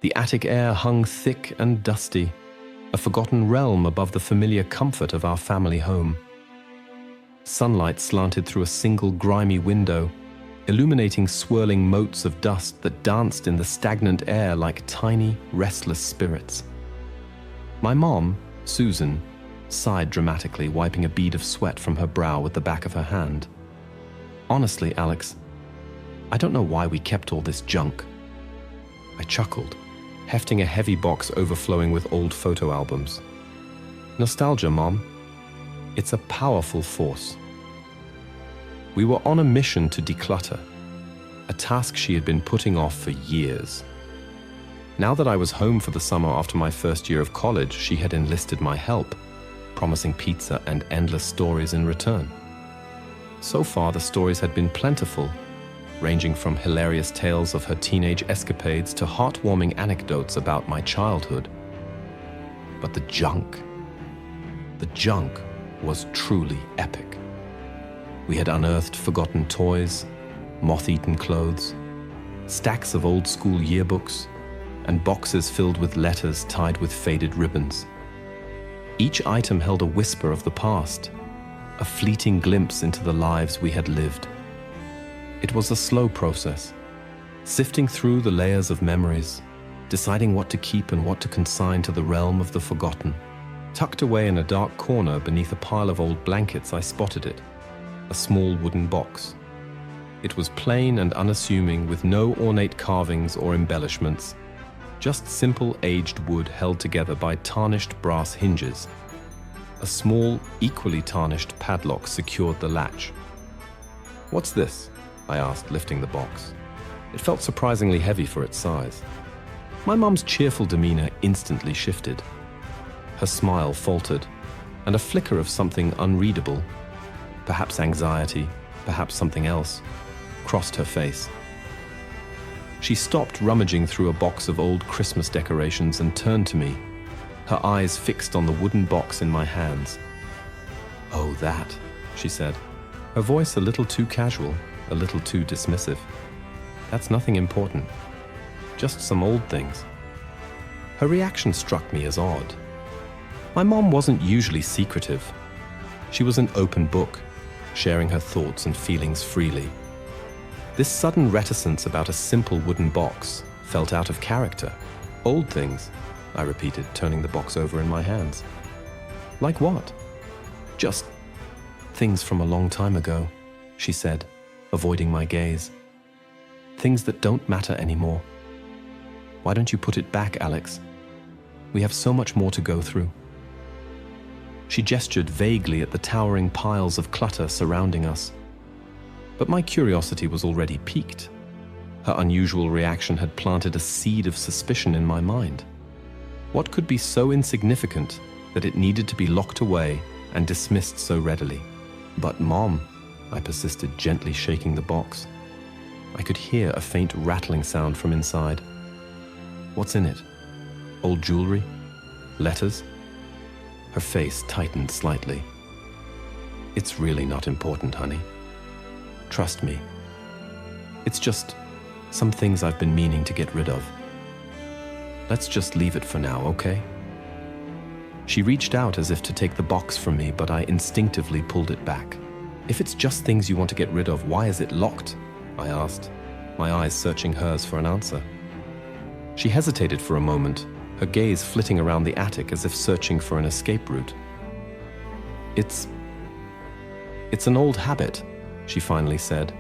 The attic air hung thick and dusty, a forgotten realm above the familiar comfort of our family home. Sunlight slanted through a single grimy window, illuminating swirling motes of dust that danced in the stagnant air like tiny, restless spirits. My mom, Susan, sighed dramatically, wiping a bead of sweat from her brow with the back of her hand. Honestly, Alex, I don't know why we kept all this junk. I chuckled, hefting a heavy box overflowing with old photo albums. Nostalgia, Mom. It's a powerful force. We were on a mission to declutter, a task she had been putting off for years. Now that I was home for the summer after my first year of college, she had enlisted my help, promising pizza and endless stories in return. So far, the stories had been plentiful, ranging from hilarious tales of her teenage escapades to heartwarming anecdotes about my childhood. But the junk was truly epic. We had unearthed forgotten toys, moth-eaten clothes, stacks of old-school yearbooks, and boxes filled with letters tied with faded ribbons. Each item held a whisper of the past, a fleeting glimpse into the lives we had lived. It was a slow process, sifting through the layers of memories, deciding what to keep and what to consign to the realm of the forgotten. Tucked away in a dark corner beneath a pile of old blankets, I spotted it, a small wooden box. It was plain and unassuming, with no ornate carvings or embellishments, just simple aged wood held together by tarnished brass hinges. A small, equally tarnished padlock secured the latch. "What's this?" I asked, lifting the box. It felt surprisingly heavy for its size. My mum's cheerful demeanor instantly shifted. Her smile faltered, and a flicker of something unreadable, perhaps anxiety, perhaps something else, crossed her face. She stopped rummaging through a box of old Christmas decorations and turned to me, her eyes fixed on the wooden box in my hands. "Oh, that," she said, her voice a little too casual, a little too dismissive. "That's nothing important. Just some old things." Her reaction struck me as odd. My mom wasn't usually secretive. She was an open book, sharing her thoughts and feelings freely. This sudden reticence about a simple wooden box felt out of character. "Old things," I repeated, turning the box over in my hands. "Like what?" "Just things from a long time ago," she said, avoiding my gaze. "Things that don't matter anymore. Why don't you put it back, Alex? We have so much more to go through." She gestured vaguely at the towering piles of clutter surrounding us. But my curiosity was already piqued. Her unusual reaction had planted a seed of suspicion in my mind. What could be so insignificant that it needed to be locked away and dismissed so readily? "But Mom," I persisted, gently shaking the box. I could hear a faint rattling sound from inside. "What's in it? Old jewelry? Letters?" Her face tightened slightly. "It's really not important, honey. Trust me. It's just some things I've been meaning to get rid of. Let's just leave it for now, okay?" She reached out as if to take the box from me, but I instinctively pulled it back. "If it's just things you want to get rid of, why is it locked?" I asked, my eyes searching hers for an answer. She hesitated for a moment, her gaze flitting around the attic as if searching for an escape route. It's an old habit," she finally said,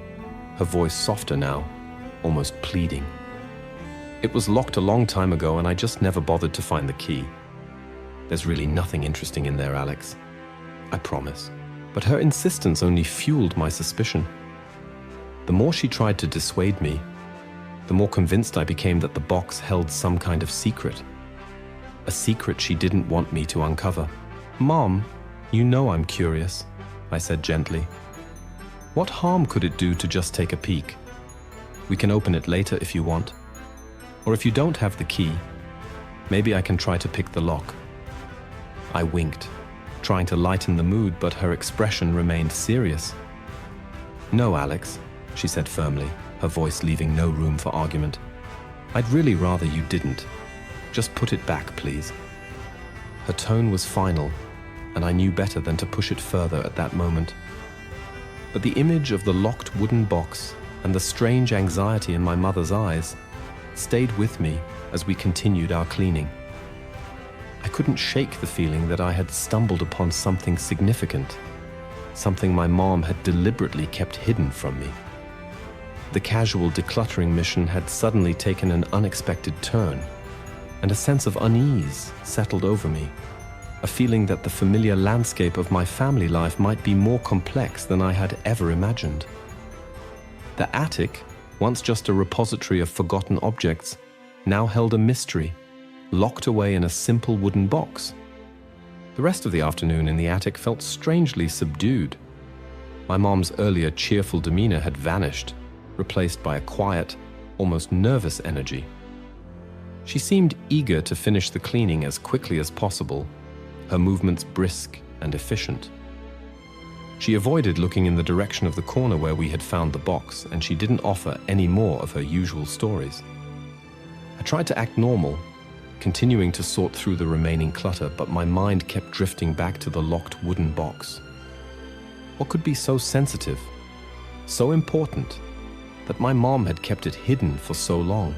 her voice softer now, almost pleading. "It was locked a long time ago and I just never bothered to find the key. There's really nothing interesting in there, Alex. I promise." But her insistence only fueled my suspicion. The more she tried to dissuade me, the more convinced I became that the box held some kind of secret. A secret she didn't want me to uncover. "Mom, you know I'm curious," I said gently. "What harm could it do to just take a peek? We can open it later if you want. Or if you don't have the key, maybe I can try to pick the lock." I winked, trying to lighten the mood, but her expression remained serious. "No, Alex," she said firmly, her voice leaving no room for argument. I'd really rather you didn't. Just put it back, please." Her tone was final, and I knew better than to push it further at that moment. But the image of the locked wooden box and the strange anxiety in my mother's eyes stayed with me as we continued our cleaning. I couldn't shake the feeling that I had stumbled upon something significant, something my mom had deliberately kept hidden from me. The casual decluttering mission had suddenly taken an unexpected turn, and a sense of unease settled over me, a feeling that the familiar landscape of my family life might be more complex than I had ever imagined. The attic, once just a repository of forgotten objects, now held a mystery, locked away in a simple wooden box. The rest of the afternoon in the attic felt strangely subdued. My mom's earlier cheerful demeanor had vanished, replaced by a quiet, almost nervous energy. She seemed eager to finish the cleaning as quickly as possible, her movements brisk and efficient. She avoided looking in the direction of the corner where we had found the box, and she didn't offer any more of her usual stories. I tried to act normal, continuing to sort through the remaining clutter, but my mind kept drifting back to the locked wooden box. What could be so sensitive, so important, that my mom had kept it hidden for so long?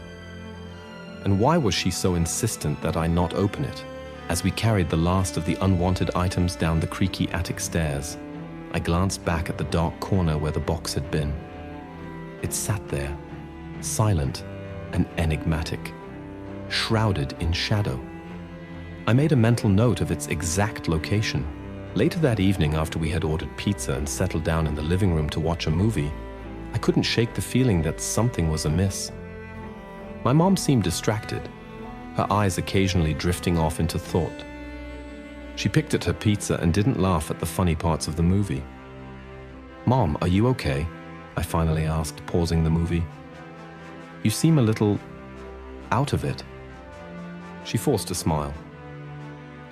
And why was she so insistent that I not open it? As we carried the last of the unwanted items down the creaky attic stairs, I glanced back at the dark corner where the box had been. It sat there, silent and enigmatic, shrouded in shadow. I made a mental note of its exact location. Later that evening, after we had ordered pizza and settled down in the living room to watch a movie, I couldn't shake the feeling that something was amiss. My mom seemed distracted, her eyes occasionally drifting off into thought. She picked at her pizza and didn't laugh at the funny parts of the movie. "Mom, are you okay?" I finally asked, pausing the movie. "You seem a little out of it." She forced a smile.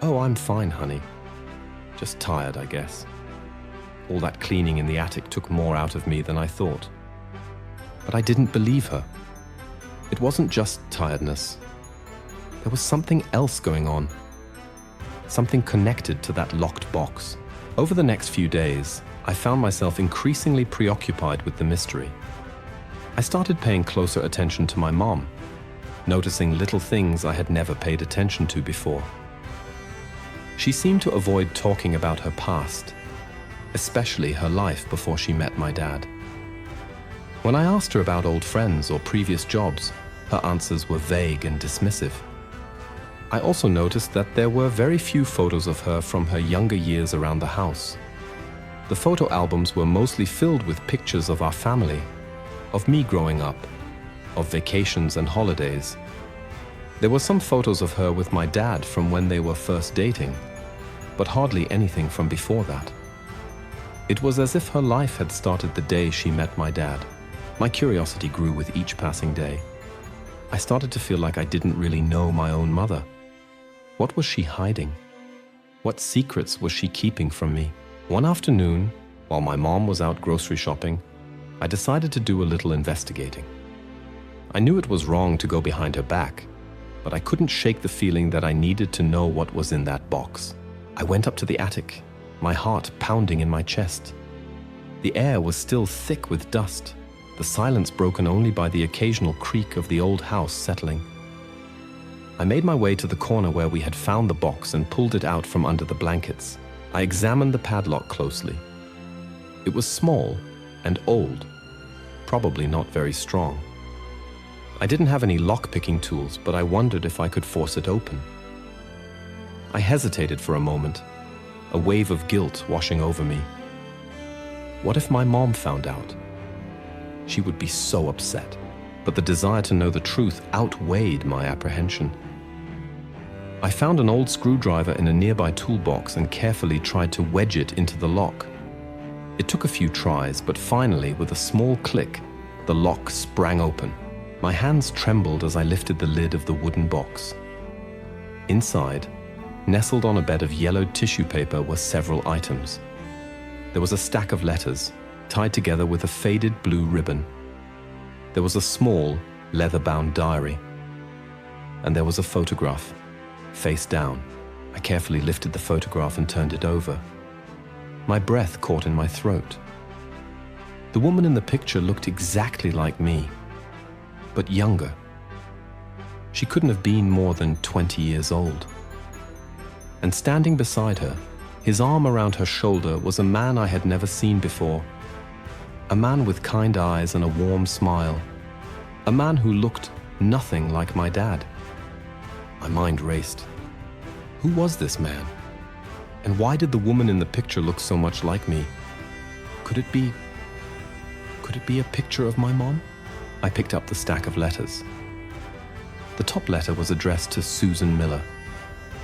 "Oh, I'm fine, honey. Just tired, I guess. All that cleaning in the attic took more out of me than I thought." But I didn't believe her. It wasn't just tiredness. There was something else going on. Something connected to that locked box. Over the next few days, I found myself increasingly preoccupied with the mystery. I started paying closer attention to my mom, noticing little things I had never paid attention to before. She seemed to avoid talking about her past, especially her life before she met my dad. When I asked her about old friends or previous jobs, her answers were vague and dismissive. I also noticed that there were very few photos of her from her younger years around the house. The photo albums were mostly filled with pictures of our family, of me growing up, of vacations and holidays. There were some photos of her with my dad from when they were first dating, but hardly anything from before that. It was as if her life had started the day she met my dad. My curiosity grew with each passing day. I started to feel like I didn't really know my own mother. What was she hiding? What secrets was she keeping from me? One afternoon, while my mom was out grocery shopping, I decided to do a little investigating. I knew it was wrong to go behind her back, but I couldn't shake the feeling that I needed to know what was in that box. I went up to the attic, my heart pounding in my chest. The air was still thick with dust, the silence broken only by the occasional creak of the old house settling. I made my way to the corner where we had found the box and pulled it out from under the blankets. I examined the padlock closely. It was small and old, probably not very strong. I didn't have any lock-picking tools, but I wondered if I could force it open. I hesitated for a moment, a wave of guilt washing over me. What if my mom found out? She would be so upset, but the desire to know the truth outweighed my apprehension. I found an old screwdriver in a nearby toolbox and carefully tried to wedge it into the lock. It took a few tries, but finally, with a small click, the lock sprang open. My hands trembled as I lifted the lid of the wooden box. Inside, nestled on a bed of yellowed tissue paper, were several items. There was a stack of letters, tied together with a faded blue ribbon. There was a small, leather-bound diary, and there was a photograph, face down. I carefully lifted the photograph and turned it over. My breath caught in my throat. The woman in the picture looked exactly like me, but younger. She couldn't have been more than 20 years old. And standing beside her, his arm around her shoulder, was a man I had never seen before. A man with kind eyes and a warm smile. A man who looked nothing like my dad. My mind raced. Who was this man? And why did the woman in the picture look so much like me? Could it be a picture of my mom? I picked up the stack of letters. The top letter was addressed to Susan Miller,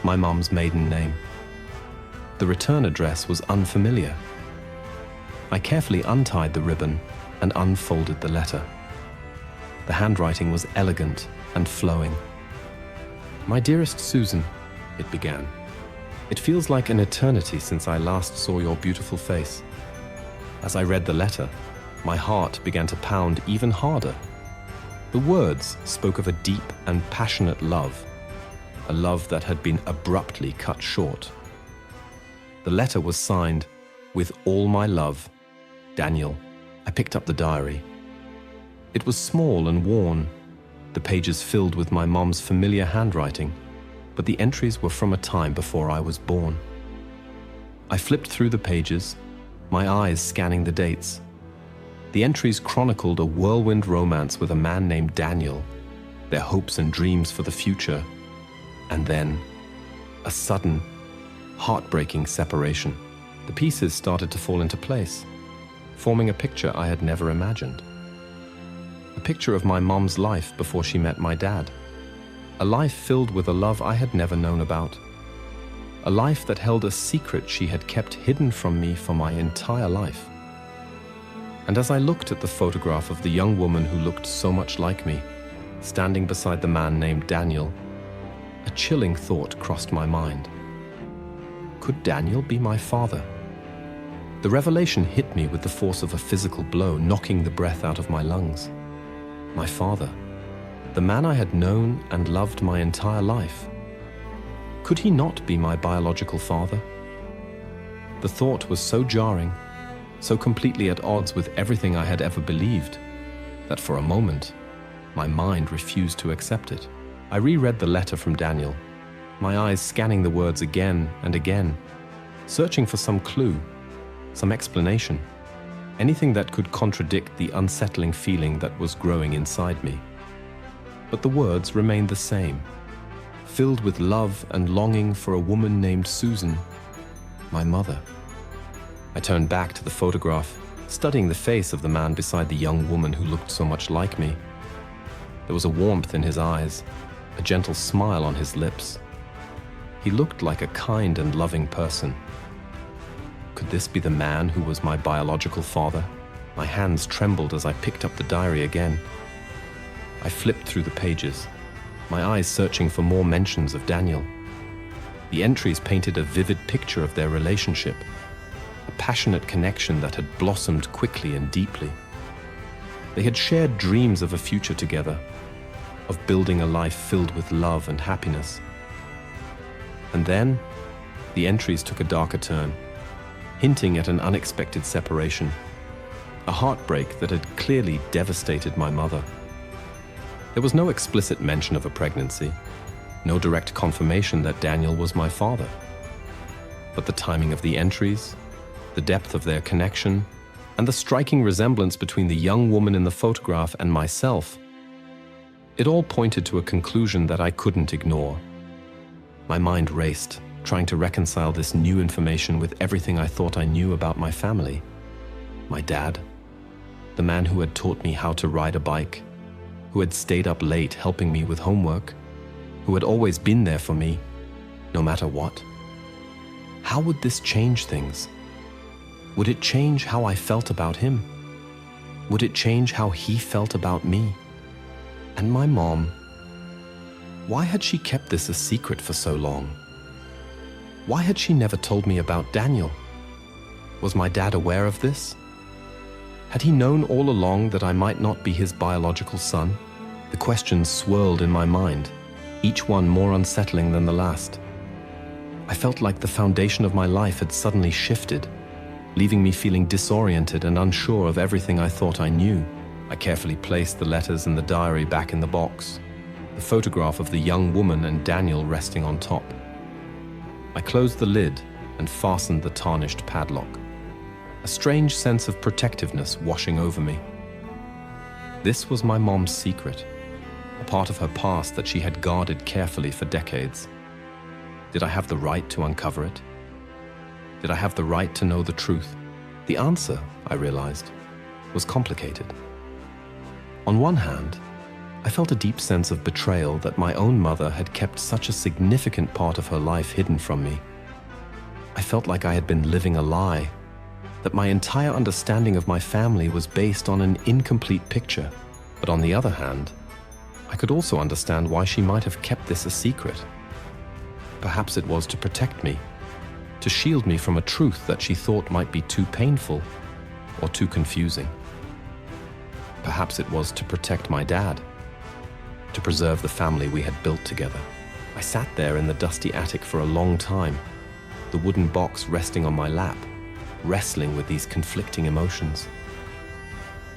my mom's maiden name. The return address was unfamiliar. I carefully untied the ribbon and unfolded the letter. The handwriting was elegant and flowing. "My dearest Susan," it began. "It feels like an eternity since I last saw your beautiful face." As I read the letter, my heart began to pound even harder. The words spoke of a deep and passionate love, a love that had been abruptly cut short. The letter was signed, "With all my love, Daniel." I picked up the diary. It was small and worn, the pages filled with my mom's familiar handwriting, but the entries were from a time before I was born. I flipped through the pages, my eyes scanning the dates. The entries chronicled a whirlwind romance with a man named Daniel, their hopes and dreams for the future, and then a sudden, heartbreaking separation. The pieces started to fall into place, forming a picture I had never imagined. A picture of my mom's life before she met my dad. A life filled with a love I had never known about. A life that held a secret she had kept hidden from me for my entire life. And as I looked at the photograph of the young woman who looked so much like me, standing beside the man named Daniel, a chilling thought crossed my mind. Could Daniel be my father? The revelation hit me with the force of a physical blow, knocking the breath out of my lungs. My father, the man I had known and loved my entire life. Could he not be my biological father? The thought was so jarring, so completely at odds with everything I had ever believed, that for a moment, my mind refused to accept it. I reread the letter from Daniel, my eyes scanning the words again and again, searching for some clue, some explanation, anything that could contradict the unsettling feeling that was growing inside me. But the words remained the same, filled with love and longing for a woman named Susan, my mother. I turned back to the photograph, studying the face of the man beside the young woman who looked so much like me. There was a warmth in his eyes, a gentle smile on his lips. He looked like a kind and loving person. Could this be the man who was my biological father? My hands trembled as I picked up the diary again. I flipped through the pages, my eyes searching for more mentions of Daniel. The entries painted a vivid picture of their relationship, a passionate connection that had blossomed quickly and deeply. They had shared dreams of a future together, of building a life filled with love and happiness. And then, the entries took a darker turn, hinting at an unexpected separation, a heartbreak that had clearly devastated my mother. There was no explicit mention of a pregnancy, no direct confirmation that Daniel was my father. But the timing of the entries, the depth of their connection, and the striking resemblance between the young woman in the photograph and myself, it all pointed to a conclusion that I couldn't ignore. My mind raced, trying to reconcile this new information with everything I thought I knew about my family. My dad, the man who had taught me how to ride a bike, who had stayed up late helping me with homework, who had always been there for me, no matter what. How would this change things? Would it change how I felt about him? Would it change how he felt about me? And my mom, why had she kept this a secret for so long? Why had she never told me about Daniel? Was my dad aware of this? Had he known all along that I might not be his biological son? The questions swirled in my mind, each one more unsettling than the last. I felt like the foundation of my life had suddenly shifted, leaving me feeling disoriented and unsure of everything I thought I knew. I carefully placed the letters and the diary back in the box, the photograph of the young woman and Daniel resting on top. I closed the lid and fastened the tarnished padlock, a strange sense of protectiveness washing over me. This was my mom's secret, a part of her past that she had guarded carefully for decades. Did I have the right to uncover it? Did I have the right to know the truth? The answer, I realized, was complicated. On one hand, I felt a deep sense of betrayal that my own mother had kept such a significant part of her life hidden from me. I felt like I had been living a lie, that my entire understanding of my family was based on an incomplete picture. But on the other hand, I could also understand why she might have kept this a secret. Perhaps it was to protect me, to shield me from a truth that she thought might be too painful or too confusing. Perhaps it was to protect my dad, to preserve the family we had built together. I sat there in the dusty attic for a long time, the wooden box resting on my lap, wrestling with these conflicting emotions.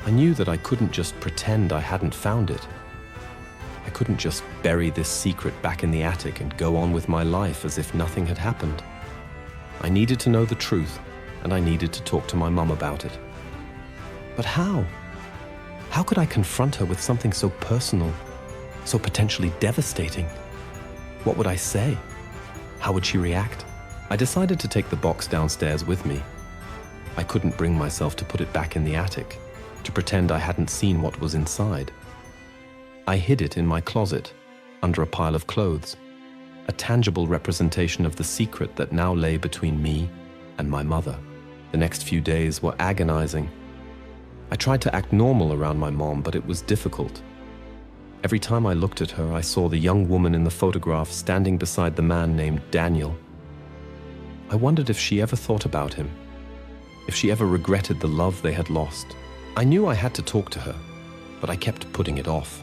I knew that I couldn't just pretend I hadn't found it. I couldn't just bury this secret back in the attic and go on with my life as if nothing had happened. I needed to know the truth, and I needed to talk to my mum about it. But how? How could I confront her with something so personal, so potentially devastating? What would I say? How would she react? I decided to take the box downstairs with me. I couldn't bring myself to put it back in the attic, to pretend I hadn't seen what was inside. I hid it in my closet, under a pile of clothes, a tangible representation of the secret that now lay between me and my mother. The next few days were agonizing. I tried to act normal around my mom, but it was difficult. Every time I looked at her, I saw the young woman in the photograph standing beside the man named Daniel. I wondered if she ever thought about him, if she ever regretted the love they had lost. I knew I had to talk to her, but I kept putting it off,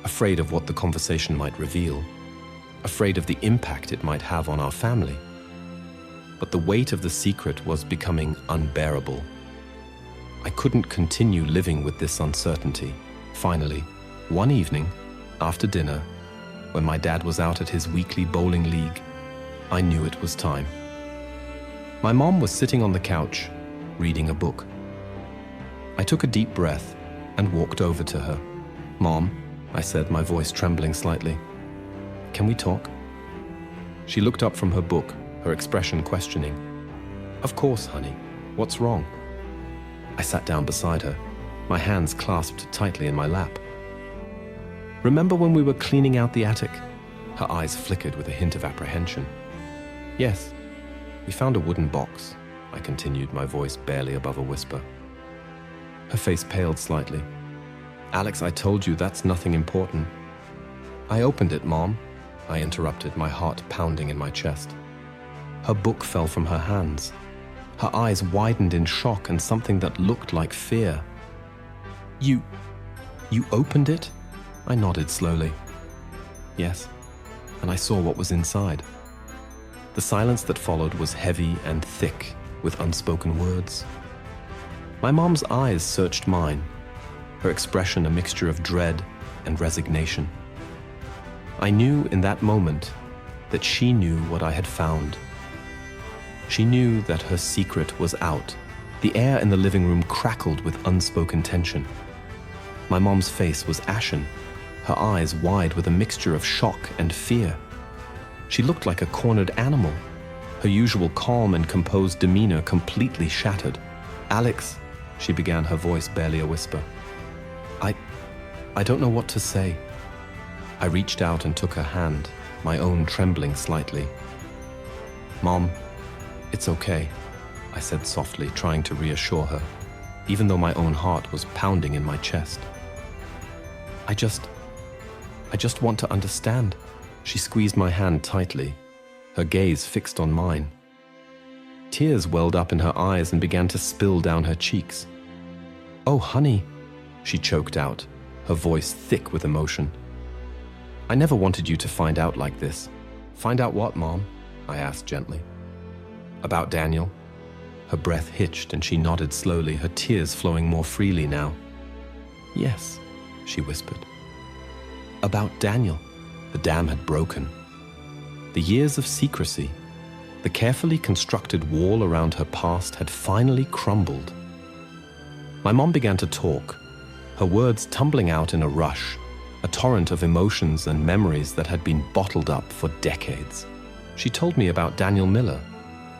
afraid of what the conversation might reveal, afraid of the impact it might have on our family. But the weight of the secret was becoming unbearable. I couldn't continue living with this uncertainty. Finally, one evening, after dinner, when my dad was out at his weekly bowling league, I knew it was time. My mom was sitting on the couch, reading a book. I took a deep breath and walked over to her. "Mom," I said, my voice trembling slightly, "can we talk?" She looked up from her book, her expression questioning. "Of course, honey. What's wrong?" I sat down beside her, my hands clasped tightly in my lap. "Remember when we were cleaning out the attic?" Her eyes flickered with a hint of apprehension. "Yes. We found a wooden box," I continued, my voice barely above a whisper. Her face paled slightly. "Alex, I told you that's nothing important." "I opened it, Mom," I interrupted, my heart pounding in my chest. Her book fell from her hands. Her eyes widened in shock and something that looked like fear. You opened it?" I nodded slowly. "Yes," and I saw what was inside. The silence that followed was heavy and thick with unspoken words. My mom's eyes searched mine, her expression a mixture of dread and resignation. I knew in that moment that she knew what I had found. She knew that her secret was out. The air in the living room crackled with unspoken tension. My mom's face was ashen, her eyes wide with a mixture of shock and fear. She looked like a cornered animal, her usual calm and composed demeanor completely shattered. "Alex," she began, her voice barely a whisper. I don't know what to say." I reached out and took her hand, my own trembling slightly. "Mom, it's okay," I said softly, trying to reassure her, even though my own heart was pounding in my chest. I just want to understand." She squeezed my hand tightly, her gaze fixed on mine. Tears welled up in her eyes and began to spill down her cheeks. "Oh, honey," she choked out, her voice thick with emotion. I never wanted you to find out like this. Find out what, Mom? I asked gently. About Daniel? Her breath hitched and she nodded slowly, her tears flowing more freely now. Yes, she whispered. About Daniel. The dam had broken. The years of secrecy, the carefully constructed wall around her past had finally crumbled. My mom began to talk, her words tumbling out in a rush, a torrent of emotions and memories that had been bottled up for decades. She told me about Daniel Miller,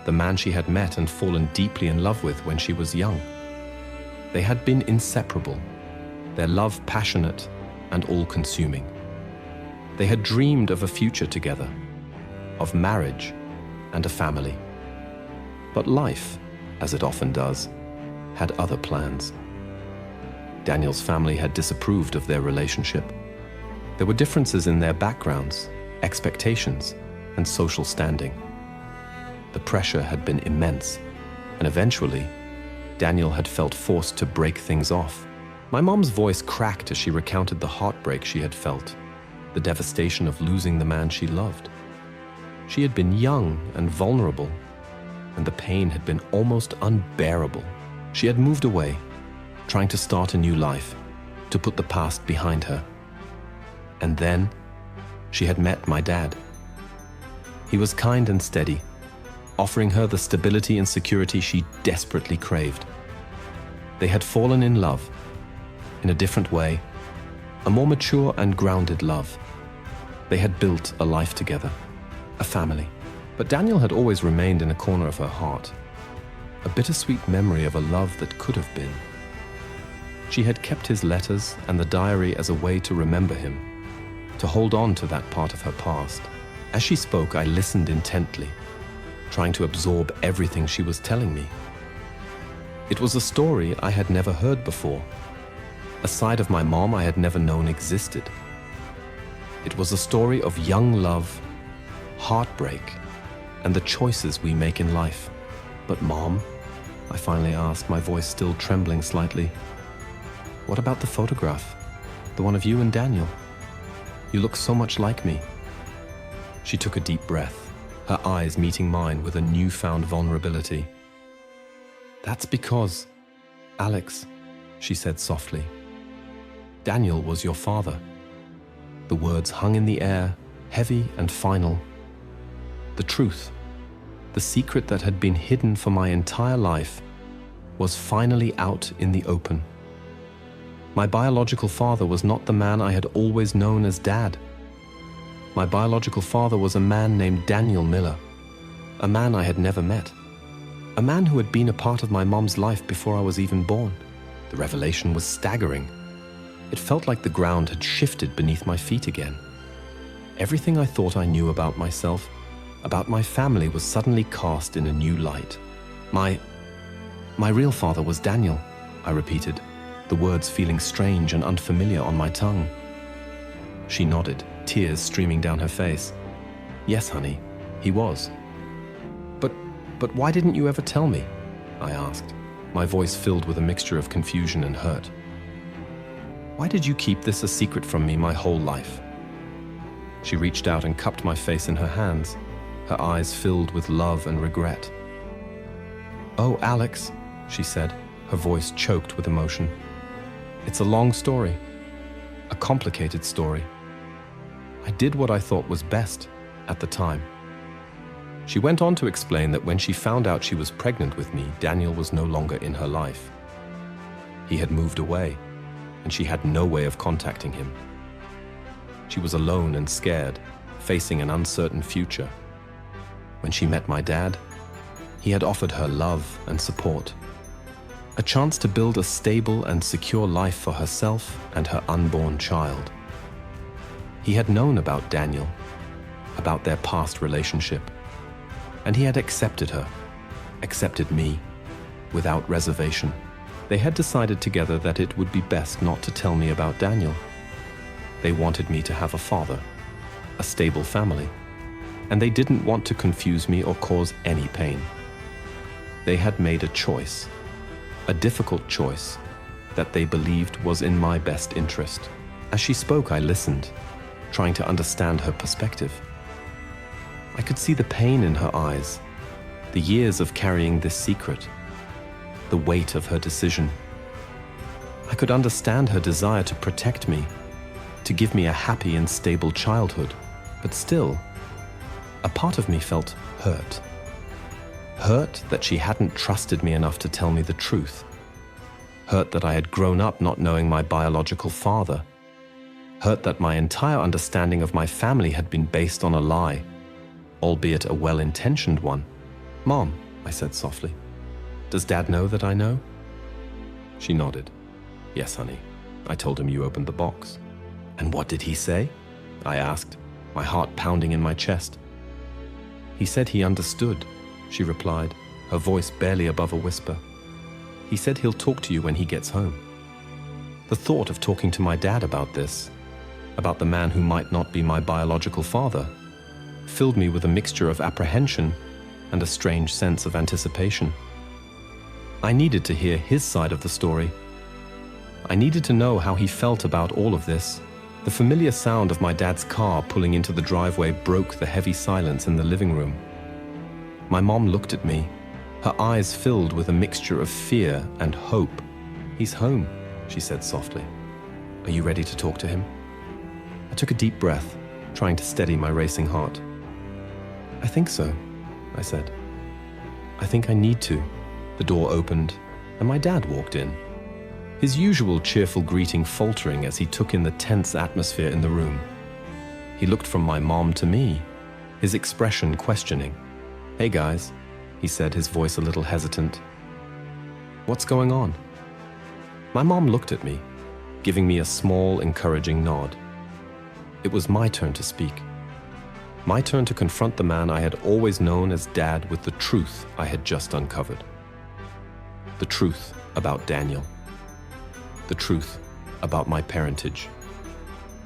the man she had met and fallen deeply in love with when she was young. They had been inseparable, their love passionate and all-consuming. They had dreamed of a future together, of marriage and a family. But life, as it often does, had other plans. Daniel's family had disapproved of their relationship. There were differences in their backgrounds, expectations, and social standing. The pressure had been immense, and eventually, Daniel had felt forced to break things off. My mom's voice cracked as she recounted the heartbreak she had felt, the devastation of losing the man she loved. She had been young and vulnerable, and the pain had been almost unbearable. She had moved away, trying to start a new life, to put the past behind her. And then, she had met my dad. He was kind and steady, offering her the stability and security she desperately craved. They had fallen in love, in a different way, a more mature and grounded love. They had built a life together, a family. But Daniel had always remained in a corner of her heart, a bittersweet memory of a love that could have been. She had kept his letters and the diary as a way to remember him, to hold on to that part of her past. As she spoke, I listened intently, trying to absorb everything she was telling me. It was a story I had never heard before, a side of my mom I had never known existed. It was a story of young love, heartbreak, and the choices we make in life. But Mom, I finally asked, my voice still trembling slightly, what about the photograph? The one of you and Daniel? You look so much like me. She took a deep breath, her eyes meeting mine with a newfound vulnerability. That's because, Alex, she said softly, Daniel was your father. The words hung in the air, heavy and final. The truth, the secret that had been hidden for my entire life, was finally out in the open. My biological father was not the man I had always known as Dad. My biological father was a man named Daniel Miller, a man I had never met, a man who had been a part of my mom's life before I was even born. The revelation was staggering. It felt like the ground had shifted beneath my feet again. Everything I thought I knew about myself, about my family, was suddenly cast in a new light. My real father was Daniel, I repeated, the words feeling strange and unfamiliar on my tongue. She nodded, tears streaming down her face. Yes, honey, he was. But why didn't you ever tell me? I asked, my voice filled with a mixture of confusion and hurt. Why did you keep this a secret from me my whole life? She reached out and cupped my face in her hands, her eyes filled with love and regret. Oh, Alex, she said, her voice choked with emotion. It's a long story, a complicated story. I did what I thought was best at the time. She went on to explain that when she found out she was pregnant with me, Daniel was no longer in her life. He had moved away, and she had no way of contacting him. She was alone and scared, facing an uncertain future. When she met my dad, he had offered her love and support, a chance to build a stable and secure life for herself and her unborn child. He had known about Daniel, about their past relationship, and he had accepted her, accepted me, without reservation. They had decided together that it would be best not to tell me about Daniel. They wanted me to have a father, a stable family, and they didn't want to confuse me or cause any pain. They had made a choice, a difficult choice, that they believed was in my best interest. As she spoke, I listened, trying to understand her perspective. I could see the pain in her eyes, the years of carrying this secret, the weight of her decision. I could understand her desire to protect me, to give me a happy and stable childhood, but still, a part of me felt hurt. Hurt that she hadn't trusted me enough to tell me the truth. Hurt that I had grown up not knowing my biological father. Hurt that my entire understanding of my family had been based on a lie, albeit a well-intentioned one. "Mom," I said softly, "does Dad know that I know?" She nodded. "Yes, honey. I told him you opened the box." "And what did he say?" I asked, my heart pounding in my chest. "He said he understood," she replied, her voice barely above a whisper. "He said he'll talk to you when he gets home." The thought of talking to my dad about this, about the man who might not be my biological father, filled me with a mixture of apprehension and a strange sense of anticipation. I needed to hear his side of the story. I needed to know how he felt about all of this. The familiar sound of my dad's car pulling into the driveway broke the heavy silence in the living room. My mom looked at me, her eyes filled with a mixture of fear and hope. "He's home," she said softly. "Are you ready to talk to him?" I took a deep breath, trying to steady my racing heart. "I think so," I said. "I think I need to." The door opened, and my dad walked in, his usual cheerful greeting faltering as he took in the tense atmosphere in the room. He looked from my mom to me, his expression questioning. "Hey guys," he said, his voice a little hesitant. "What's going on?" My mom looked at me, giving me a small, encouraging nod. It was my turn to speak. My turn to confront the man I had always known as Dad with the truth I had just uncovered. The truth about Daniel. The truth about my parentage.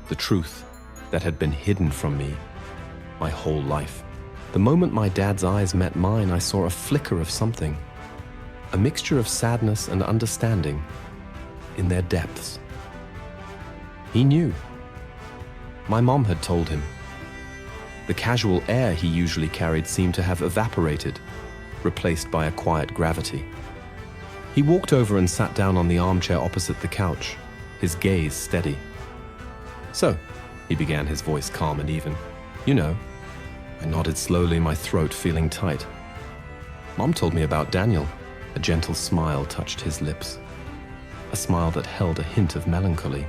The truth that had been hidden from me my whole life. The moment my dad's eyes met mine, I saw a flicker of something, a mixture of sadness and understanding in their depths. He knew. My mom had told him. The casual air he usually carried seemed to have evaporated, replaced by a quiet gravity. He walked over and sat down on the armchair opposite the couch, his gaze steady. "So," he began, his voice calm and even, "you know." I nodded slowly, my throat feeling tight. "Mom told me about Daniel." A gentle smile touched his lips, a smile that held a hint of melancholy.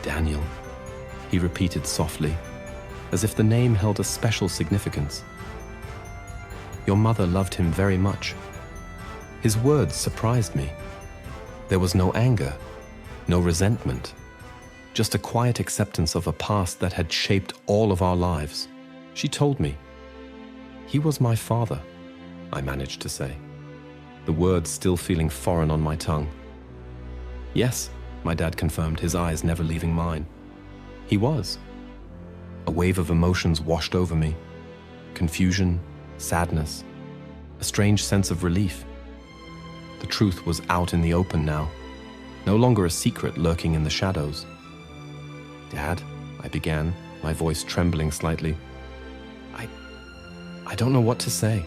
"Daniel," he repeated softly, as if the name held a special significance. "Your mother loved him very much." His words surprised me. There was no anger, no resentment, just a quiet acceptance of a past that had shaped all of our lives. She told me. "He was my father," I managed to say, the words still feeling foreign on my tongue. "Yes," my dad confirmed, his eyes never leaving mine. "He was." A wave of emotions washed over me. Confusion, sadness, a strange sense of relief. The truth was out in the open now, no longer a secret lurking in the shadows. "Dad," I began, my voice trembling slightly. I don't know what to say."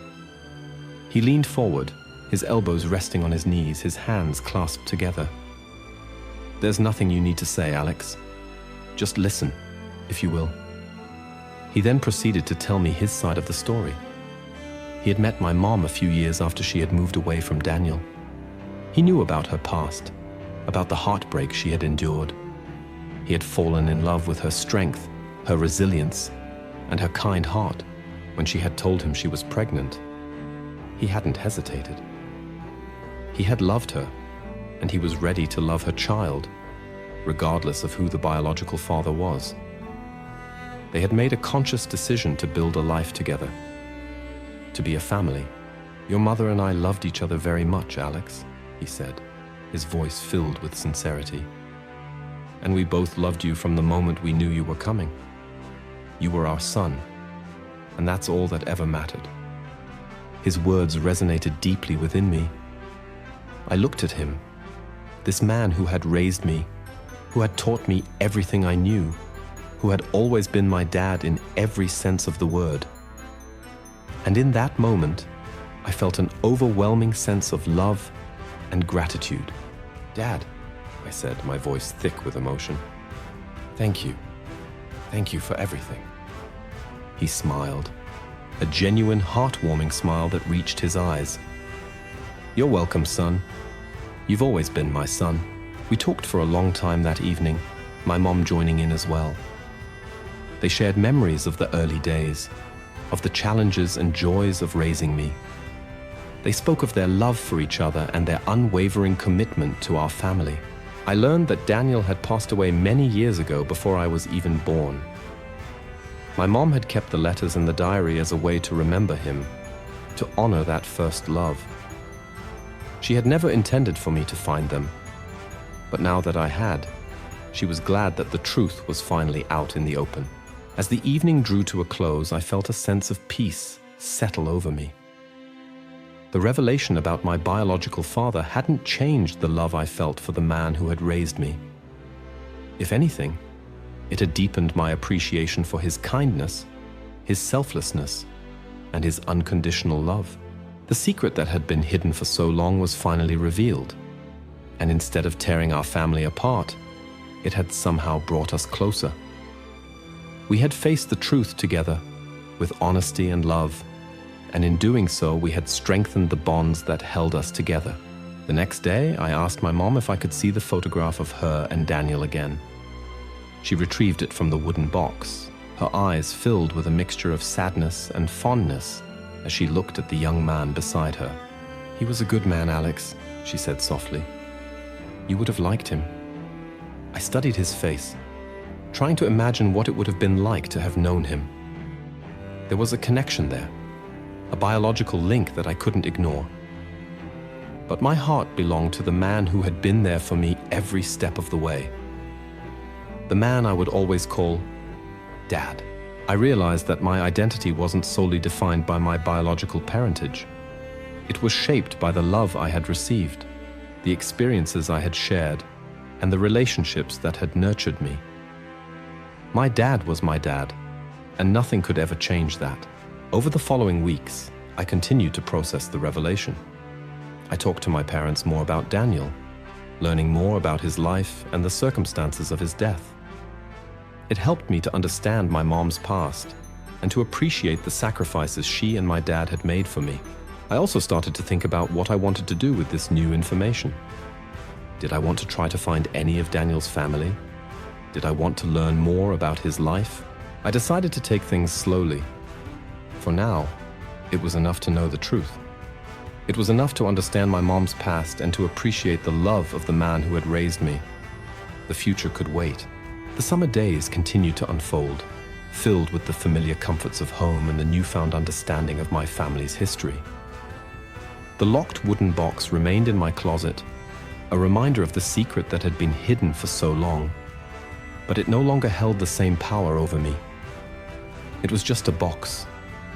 He leaned forward, his elbows resting on his knees, his hands clasped together. "There's nothing you need to say, Alex. Just listen, if you will." He then proceeded to tell me his side of the story. He had met my mom a few years after she had moved away from Daniel. He knew about her past, about the heartbreak she had endured. He had fallen in love with her strength, her resilience, and her kind heart when she had told him she was pregnant. He hadn't hesitated. He had loved her, and he was ready to love her child, regardless of who the biological father was. They had made a conscious decision to build a life together, to be a family. "Your mother and I loved each other very much, Alex," he said, his voice filled with sincerity. "And we both loved you from the moment we knew you were coming. You were our son, and that's all that ever mattered." His words resonated deeply within me. I looked at him, this man who had raised me, who had taught me everything I knew, who had always been my dad in every sense of the word. And in that moment, I felt an overwhelming sense of love and gratitude. "Dad," I said, my voice thick with emotion. "Thank you. Thank you for everything." He smiled, a genuine, heartwarming smile that reached his eyes. "You're welcome, son. You've always been my son." We talked for a long time that evening, my mom joining in as well. They shared memories of the early days, of the challenges and joys of raising me. They spoke of their love for each other and their unwavering commitment to our family. I learned that Daniel had passed away many years ago before I was even born. My mom had kept the letters in the diary as a way to remember him, to honor that first love. She had never intended for me to find them, but now that I had, she was glad that the truth was finally out in the open. As the evening drew to a close, I felt a sense of peace settle over me. The revelation about my biological father hadn't changed the love I felt for the man who had raised me. If anything, it had deepened my appreciation for his kindness, his selflessness, and his unconditional love. The secret that had been hidden for so long was finally revealed, and instead of tearing our family apart, it had somehow brought us closer. We had faced the truth together, with honesty and love, and in doing so, we had strengthened the bonds that held us together. The next day, I asked my mom if I could see the photograph of her and Daniel again. She retrieved it from the wooden box, her eyes filled with a mixture of sadness and fondness as she looked at the young man beside her. "He was a good man, Alex," she said softly. "You would have liked him." I studied his face, trying to imagine what it would have been like to have known him. There was a connection there, a biological link that I couldn't ignore. But my heart belonged to the man who had been there for me every step of the way. The man I would always call Dad. I realized that my identity wasn't solely defined by my biological parentage. It was shaped by the love I had received, the experiences I had shared, and the relationships that had nurtured me. My dad was my dad, and nothing could ever change that. Over the following weeks, I continued to process the revelation. I talked to my parents more about Daniel, learning more about his life and the circumstances of his death. It helped me to understand my mom's past and to appreciate the sacrifices she and my dad had made for me. I also started to think about what I wanted to do with this new information. Did I want to try to find any of Daniel's family? Did I want to learn more about his life? I decided to take things slowly. For now, it was enough to know the truth. It was enough to understand my mom's past and to appreciate the love of the man who had raised me. The future could wait. The summer days continued to unfold, filled with the familiar comforts of home and the newfound understanding of my family's history. The locked wooden box remained in my closet, a reminder of the secret that had been hidden for so long, but it no longer held the same power over me. It was just a box,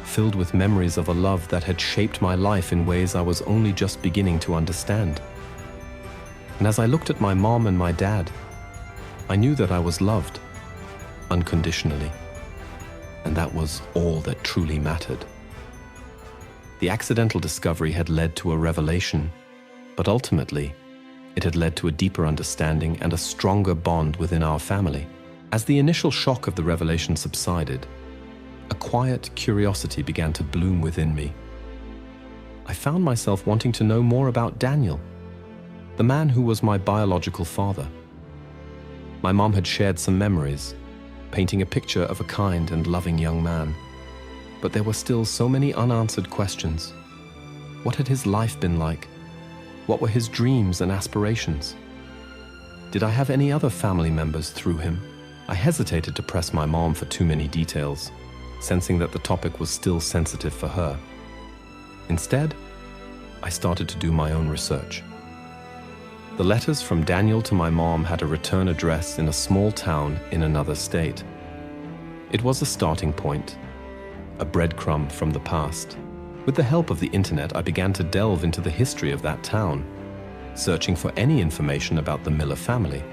filled with memories of a love that had shaped my life in ways I was only just beginning to understand. And as I looked at my mom and my dad, I knew that I was loved, unconditionally, and that was all that truly mattered. The accidental discovery had led to a revelation, but ultimately, it had led to a deeper understanding and a stronger bond within our family. As the initial shock of the revelation subsided, a quiet curiosity began to bloom within me. I found myself wanting to know more about Daniel, the man who was my biological father. My mom had shared some memories, painting a picture of a kind and loving young man. But there were still so many unanswered questions. What had his life been like? What were his dreams and aspirations? Did I have any other family members through him? I hesitated to press my mom for too many details, sensing that the topic was still sensitive for her. Instead, I started to do my own research. The letters from Daniel to my mom had a return address in a small town in another state. It was a starting point, a breadcrumb from the past. With the help of the internet, I began to delve into the history of that town, searching for any information about the Miller family.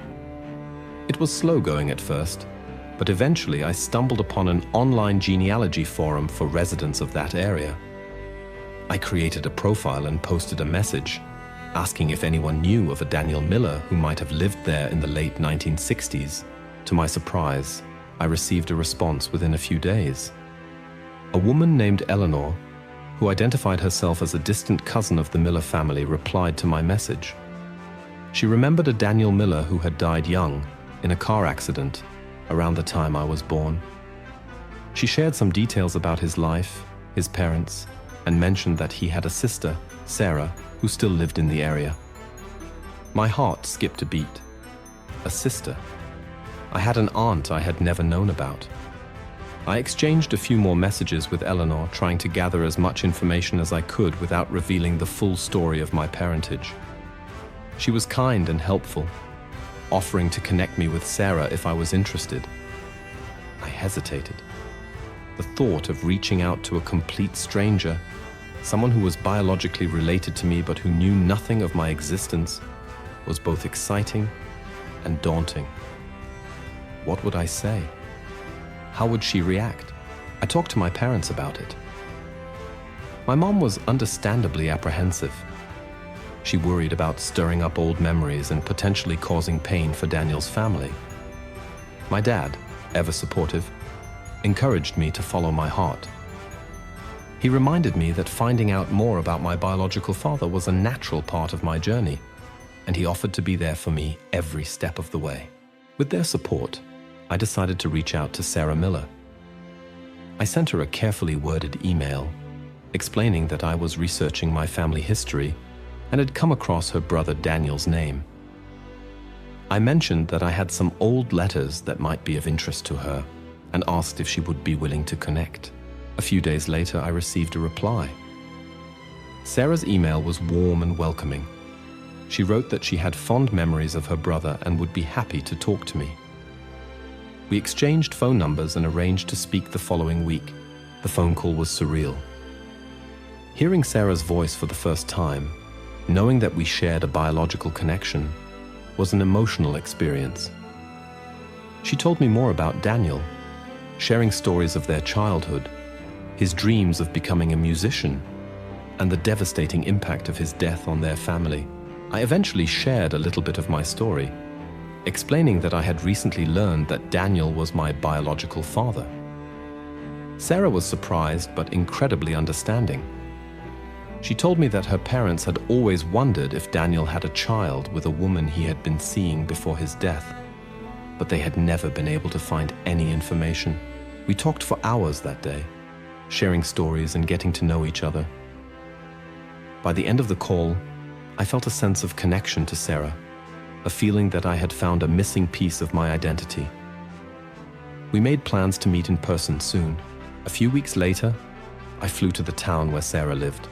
It was slow going at first, but eventually I stumbled upon an online genealogy forum for residents of that area. I created a profile and posted a message, asking if anyone knew of a Daniel Miller who might have lived there in the late 1960s. To my surprise, I received a response within a few days. A woman named Eleanor, who identified herself as a distant cousin of the Miller family, replied to my message. She remembered a Daniel Miller who had died young in a car accident around the time I was born. She shared some details about his life, his parents, and mentioned that he had a sister, Sarah, who still lived in the area. My heart skipped a beat. A sister. I had an aunt I had never known about. I exchanged a few more messages with Eleanor, trying to gather as much information as I could without revealing the full story of my parentage. She was kind and helpful, offering to connect me with Sarah if I was interested. I hesitated. The thought of reaching out to a complete stranger, someone who was biologically related to me but who knew nothing of my existence, was both exciting and daunting. What would I say? How would she react? I talked to my parents about it. My mom was understandably apprehensive. She worried about stirring up old memories and potentially causing pain for Daniel's family. My dad, ever supportive, encouraged me to follow my heart. He reminded me that finding out more about my biological father was a natural part of my journey, and he offered to be there for me every step of the way. With their support, I decided to reach out to Sarah Miller. I sent her a carefully worded email, explaining that I was researching my family history and had come across her brother Daniel's name. I mentioned that I had some old letters that might be of interest to her and asked if she would be willing to connect. A few days later, I received a reply. Sarah's email was warm and welcoming. She wrote that she had fond memories of her brother and would be happy to talk to me. We exchanged phone numbers and arranged to speak the following week. The phone call was surreal. Hearing Sarah's voice for the first time, knowing that we shared a biological connection, was an emotional experience. She told me more about Daniel, sharing stories of their childhood, his dreams of becoming a musician, and the devastating impact of his death on their family. I eventually shared a little bit of my story, explaining that I had recently learned that Daniel was my biological father. Sarah was surprised but incredibly understanding. She told me that her parents had always wondered if Daniel had a child with a woman he had been seeing before his death, but they had never been able to find any information. We talked for hours that day, sharing stories and getting to know each other. By the end of the call, I felt a sense of connection to Sarah, a feeling that I had found a missing piece of my identity. We made plans to meet in person soon. A few weeks later, I flew to the town where Sarah lived.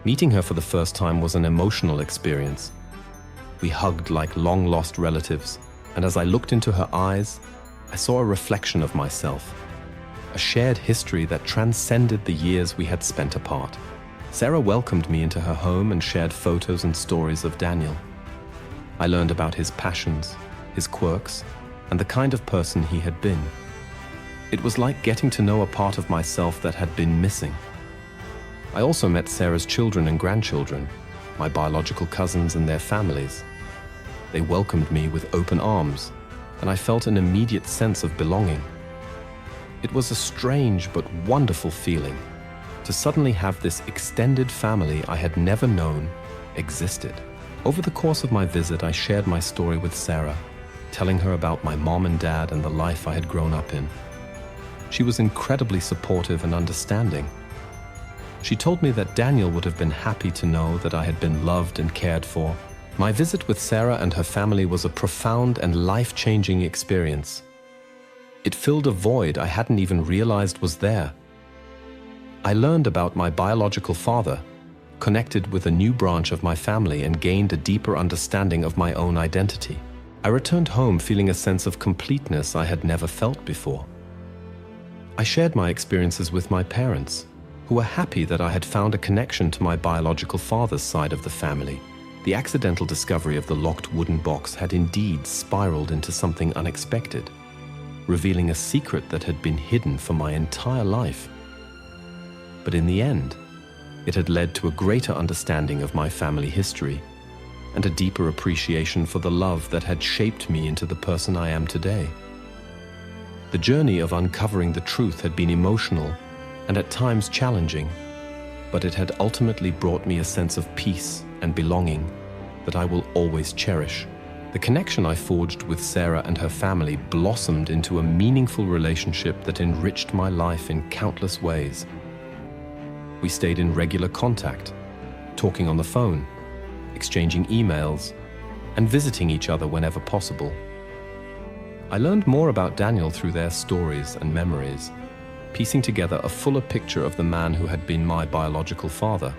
Meeting her for the first time was an emotional experience. We hugged like long-lost relatives, and as I looked into her eyes, I saw a reflection of myself, a shared history that transcended the years we had spent apart. Sarah welcomed me into her home and shared photos and stories of Daniel. I learned about his passions, his quirks, and the kind of person he had been. It was like getting to know a part of myself that had been missing. I also met Sarah's children and grandchildren, my biological cousins and their families. They welcomed me with open arms, and I felt an immediate sense of belonging. It was a strange but wonderful feeling to suddenly have this extended family I had never known existed. Over the course of my visit, I shared my story with Sarah, telling her about my mom and dad and the life I had grown up in. She was incredibly supportive and understanding. She told me that Daniel would have been happy to know that I had been loved and cared for. My visit with Sarah and her family was a profound and life-changing experience. It filled a void I hadn't even realized was there. I learned about my biological father, connected with a new branch of my family, and gained a deeper understanding of my own identity. I returned home feeling a sense of completeness I had never felt before. I shared my experiences with my parents, who were happy that I had found a connection to my biological father's side of the family. The accidental discovery of the locked wooden box had indeed spiraled into something unexpected. revealing a secret that had been hidden for my entire life. But in the end, it had led to a greater understanding of my family history and a deeper appreciation for the love that had shaped me into the person I am today. The journey of uncovering the truth had been emotional and at times challenging, but it had ultimately brought me a sense of peace and belonging that I will always cherish. The connection I forged with Sarah and her family blossomed into a meaningful relationship that enriched my life in countless ways. We stayed in regular contact, talking on the phone, exchanging emails, and visiting each other whenever possible. I learned more about Daniel through their stories and memories, piecing together a fuller picture of the man who had been my biological father.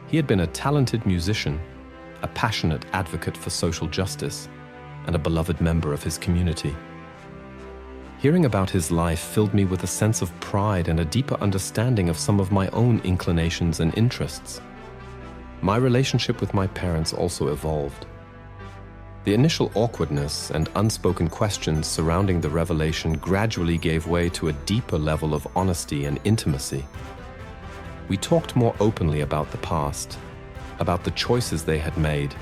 He had been a talented musician, a passionate advocate for social justice, and a beloved member of his community. Hearing about his life filled me with a sense of pride and a deeper understanding of some of my own inclinations and interests. My relationship with my parents also evolved. The initial awkwardness and unspoken questions surrounding the revelation gradually gave way to a deeper level of honesty and intimacy. We talked more openly about the past, about the choices they had made,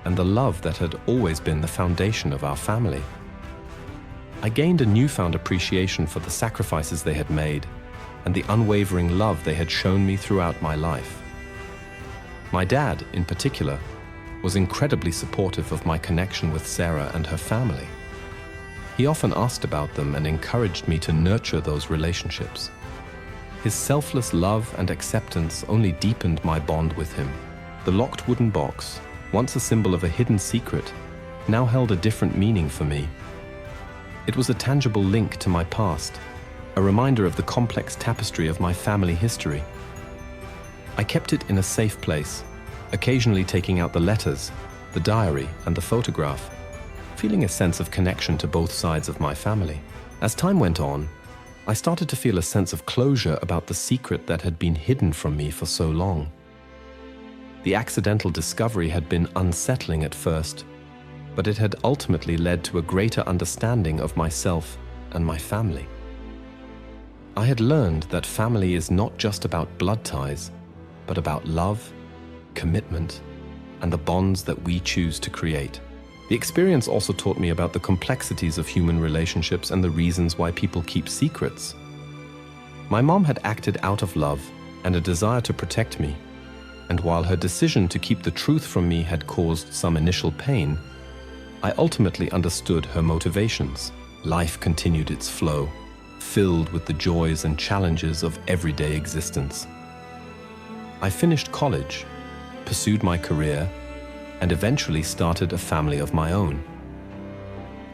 and the love that had always been the foundation of our family. I gained a newfound appreciation for the sacrifices they had made and the unwavering love they had shown me throughout my life. My dad, in particular, was incredibly supportive of my connection with Sarah and her family. He often asked about them and encouraged me to nurture those relationships. His selfless love and acceptance only deepened my bond with him. The locked wooden box, once a symbol of a hidden secret, now held a different meaning for me. It was a tangible link to my past, a reminder of the complex tapestry of my family history. I kept it in a safe place, occasionally taking out the letters, the diary, and the photograph, feeling a sense of connection to both sides of my family. As time went on, I started to feel a sense of closure about the secret that had been hidden from me for so long. The accidental discovery had been unsettling at first, but it had ultimately led to a greater understanding of myself and my family. I had learned that family is not just about blood ties, but about love, commitment, and the bonds that we choose to create. The experience also taught me about the complexities of human relationships and the reasons why people keep secrets. My mom had acted out of love and a desire to protect me, and while her decision to keep the truth from me had caused some initial pain, I ultimately understood her motivations. Life continued its flow, filled with the joys and challenges of everyday existence. I finished college, pursued my career, and eventually started a family of my own.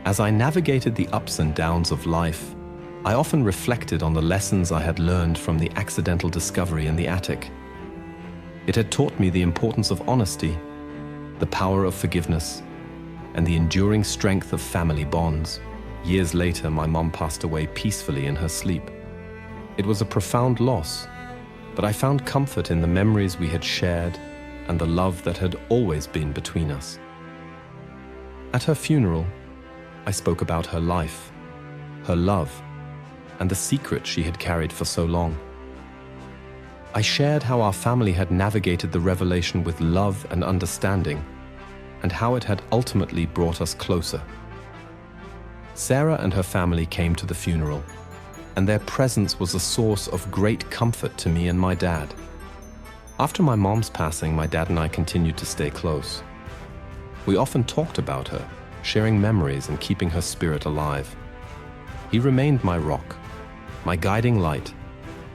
As I navigated the ups and downs of life, I often reflected on the lessons I had learned from the accidental discovery in the attic. It had taught me the importance of honesty, the power of forgiveness, and the enduring strength of family bonds. Years later, my mom passed away peacefully in her sleep. It was a profound loss, but I found comfort in the memories we had shared and the love that had always been between us. At her funeral, I spoke about her life, her love, and the secret she had carried for so long. I shared how our family had navigated the revelation with love and understanding, and how it had ultimately brought us closer. Sarah and her family came to the funeral, and their presence was a source of great comfort to me and my dad. After my mom's passing, my dad and I continued to stay close. We often talked about her, sharing memories and keeping her spirit alive. He remained my rock, my guiding light,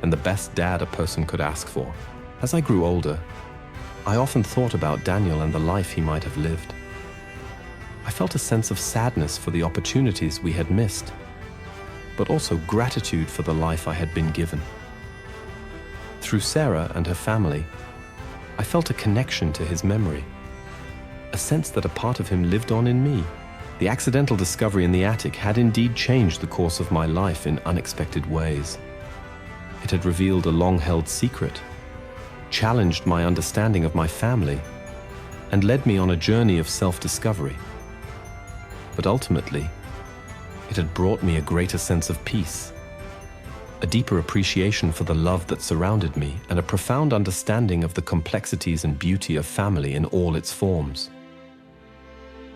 and the best dad a person could ask for. As I grew older, I often thought about Daniel and the life he might have lived. I felt a sense of sadness for the opportunities we had missed, but also gratitude for the life I had been given. Through Sarah and her family, I felt a connection to his memory, a sense that a part of him lived on in me. The accidental discovery in the attic had indeed changed the course of my life in unexpected ways. It had revealed a long-held secret, challenged my understanding of my family, and led me on a journey of self-discovery. But ultimately, It had brought me a greater sense of peace, a deeper appreciation for the love that surrounded me, and a profound understanding of the complexities and beauty of family in all its forms.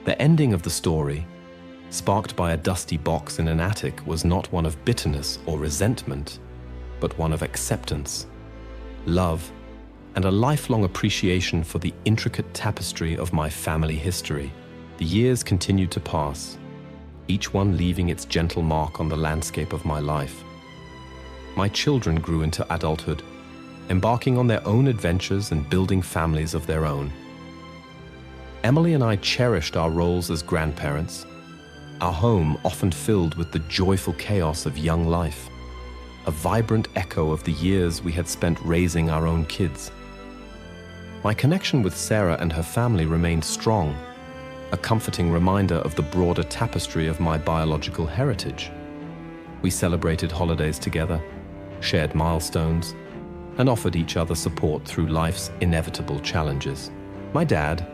The ending of the story, sparked by a dusty box in an attic, was not one of bitterness or resentment, but one of acceptance, love, and a lifelong appreciation for the intricate tapestry of my family history. The years continued to pass, each one leaving its gentle mark on the landscape of my life. My children grew into adulthood, embarking on their own adventures and building families of their own. Emily and I cherished our roles as grandparents, our home often filled with the joyful chaos of young life, a vibrant echo of the years we had spent raising our own kids. My connection with Sarah and her family remained strong, a comforting reminder of the broader tapestry of my biological heritage. We celebrated holidays together, shared milestones, and offered each other support through life's inevitable challenges. My dad,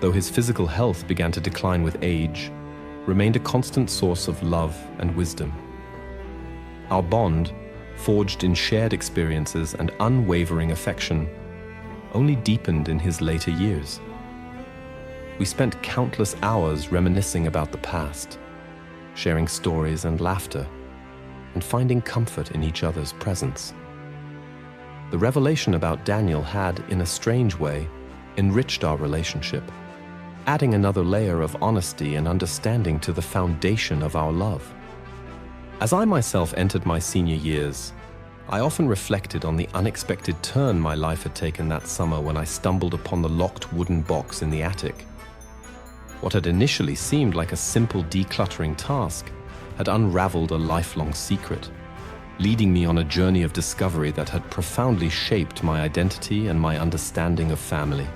though his physical health began to decline with age, remained a constant source of love and wisdom. Our bond, forged in shared experiences and unwavering affection, only deepened in his later years. We spent countless hours reminiscing about the past, sharing stories and laughter, and finding comfort in each other's presence. The revelation about Daniel had, in a strange way, enriched our relationship, adding another layer of honesty and understanding to the foundation of our love. As I myself entered my senior years, I often reflected on the unexpected turn my life had taken that summer when I stumbled upon the locked wooden box in the attic. What had initially seemed like a simple decluttering task had unraveled a lifelong secret, leading me on a journey of discovery that had profoundly shaped my identity and my understanding of family.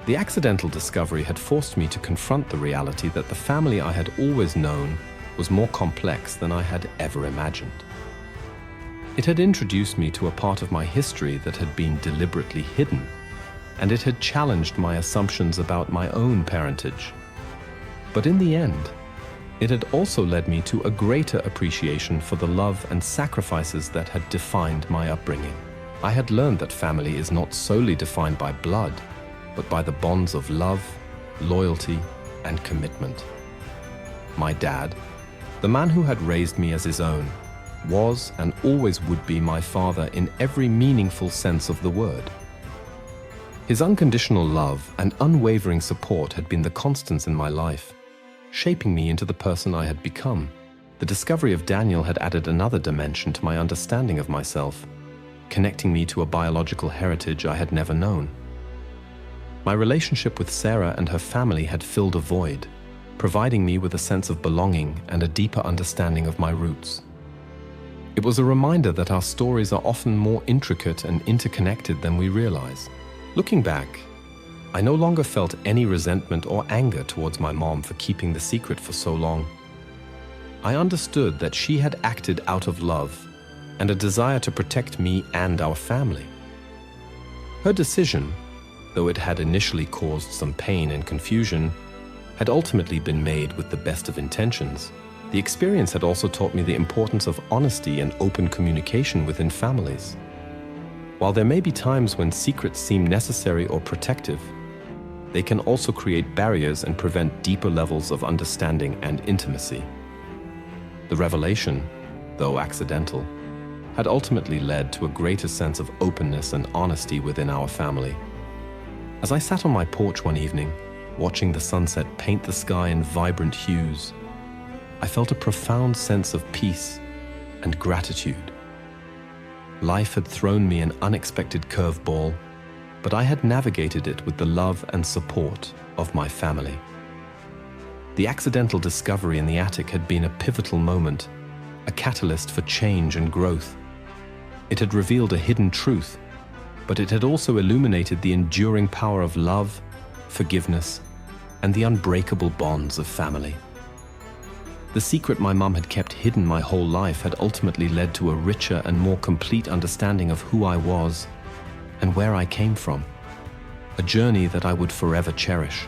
The accidental discovery had forced me to confront the reality that the family I had always known was more complex than I had ever imagined. It had introduced me to a part of my history that had been deliberately hidden, and it had challenged my assumptions about my own parentage. But in the end, it had also led me to a greater appreciation for the love and sacrifices that had defined my upbringing. I had learned that family is not solely defined by blood, but by the bonds of love, loyalty, and commitment. My dad, the man who had raised me as his own, was and always would be my father in every meaningful sense of the word. His unconditional love and unwavering support had been the constants in my life, shaping me into the person I had become. The discovery of Daniel had added another dimension to my understanding of myself, connecting me to a biological heritage I had never known. My relationship with Sarah and her family had filled a void, providing me with a sense of belonging and a deeper understanding of my roots. It was a reminder that our stories are often more intricate and interconnected than we realize. Looking back, I no longer felt any resentment or anger towards my mom for keeping the secret for so long. I understood that she had acted out of love and a desire to protect me and our family. Her decision, though it had initially caused some pain and confusion, had ultimately been made with the best of intentions. The experience had also taught me the importance of honesty and open communication within families. While there may be times when secrets seem necessary or protective, they can also create barriers and prevent deeper levels of understanding and intimacy. The revelation, though accidental, had ultimately led to a greater sense of openness and honesty within our family. As I sat on my porch one evening, watching the sunset paint the sky in vibrant hues, I felt a profound sense of peace and gratitude. Life had thrown me an unexpected curveball, but I had navigated it with the love and support of my family. The accidental discovery in the attic had been a pivotal moment, a catalyst for change and growth. It had revealed a hidden truth, but it had also illuminated the enduring power of love, forgiveness, and the unbreakable bonds of family. The secret my mum had kept hidden my whole life had ultimately led to a richer and more complete understanding of who I was and where I came from, a journey that I would forever cherish.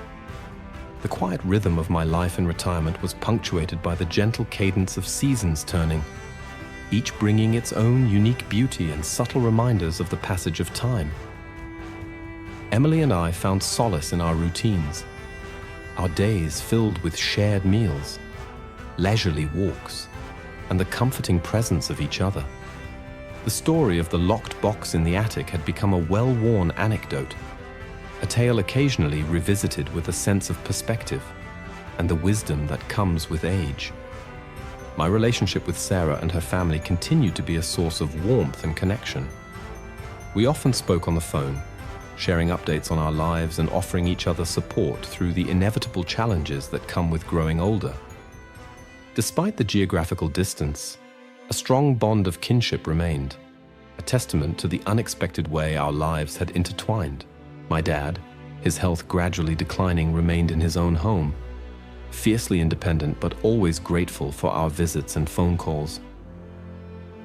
The quiet rhythm of my life in retirement was punctuated by the gentle cadence of seasons turning, each bringing its own unique beauty and subtle reminders of the passage of time. Emily and I found solace in our routines, our days filled with shared meals, leisurely walks, and the comforting presence of each other. The story of the locked box in the attic had become a well-worn anecdote, a tale occasionally revisited with a sense of perspective and the wisdom that comes with age. My relationship with Sarah and her family continued to be a source of warmth and connection. We often spoke on the phone, sharing updates on our lives and offering each other support through the inevitable challenges that come with growing older. Despite the geographical distance, a strong bond of kinship remained, a testament to the unexpected way our lives had intertwined. My dad, his health gradually declining, remained in his own home, fiercely independent but always grateful for our visits and phone calls.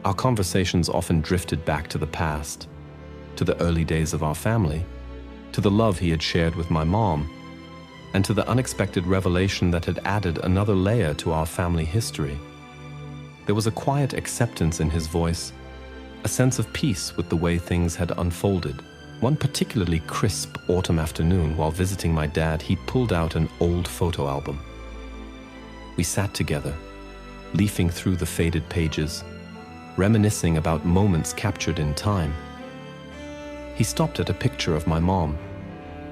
Our conversations often drifted back to the past, to the early days of our family, to the love he had shared with my mom, and to the unexpected revelation that had added another layer to our family history. There was a quiet acceptance in his voice, a sense of peace with the way things had unfolded. One particularly crisp autumn afternoon while visiting my dad, he pulled out an old photo album. We sat together, leafing through the faded pages, reminiscing about moments captured in time. He stopped at a picture of my mom,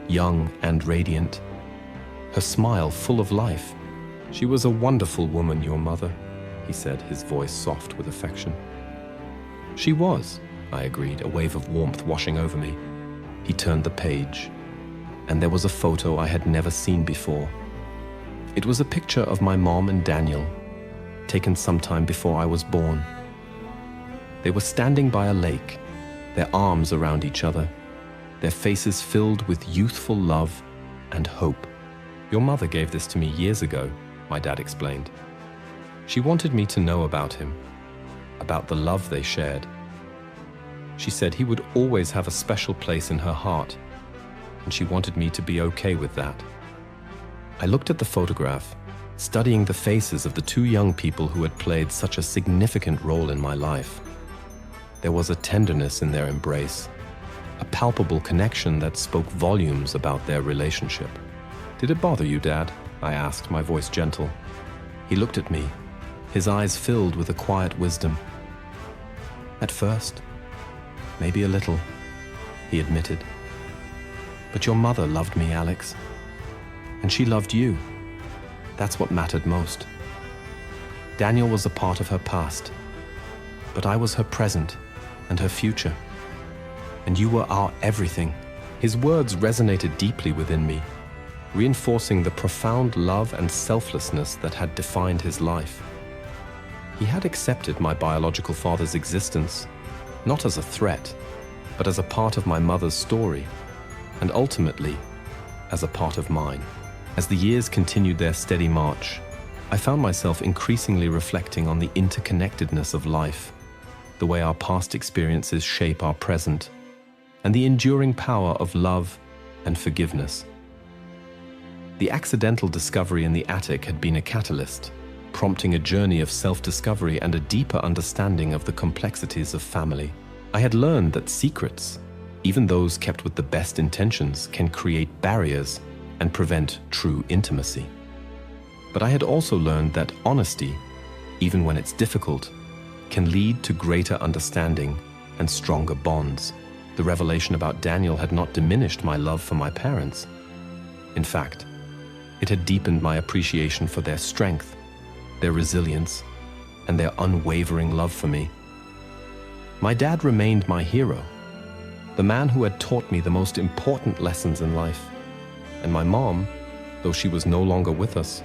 young and radiant, her smile full of life. "She was a wonderful woman, your mother," he said, his voice soft with affection. "She was," I agreed, a wave of warmth washing over me. He turned the page, and there was a photo I had never seen before. It was a picture of my mom and Daniel, taken sometime before I was born. They were standing by a lake, their arms around each other, their faces filled with youthful love and hope. "Your mother gave this to me years ago," my dad explained. "She wanted me to know about him, about the love they shared. She said he would always have a special place in her heart, and she wanted me to be okay with that." I looked at the photograph, studying the faces of the two young people who had played such a significant role in my life. There was a tenderness in their embrace, a palpable connection that spoke volumes about their relationship. "Did it bother you, Dad?" I asked, my voice gentle. He looked at me, his eyes filled with a quiet wisdom. "At first, maybe a little," he admitted. "But your mother loved me, Alex. And she loved you. That's what mattered most. Daniel was a part of her past, but I was her present and her future. And you were our everything." His words resonated deeply within me, reinforcing the profound love and selflessness that had defined his life. He had accepted my biological father's existence, not as a threat, but as a part of my mother's story, and ultimately, as a part of mine. As the years continued their steady march, I found myself increasingly reflecting on the interconnectedness of life, the way our past experiences shape our present, and the enduring power of love and forgiveness. The accidental discovery in the attic had been a catalyst, prompting a journey of self-discovery and a deeper understanding of the complexities of family. I had learned that secrets, even those kept with the best intentions, can create barriers and prevent true intimacy. But I had also learned that honesty, even when it's difficult, can lead to greater understanding and stronger bonds. The revelation about Daniel had not diminished my love for my parents. In fact, it had deepened my appreciation for their strength, their resilience, and their unwavering love for me. My dad remained my hero, the man who had taught me the most important lessons in life. And my mom, though she was no longer with us,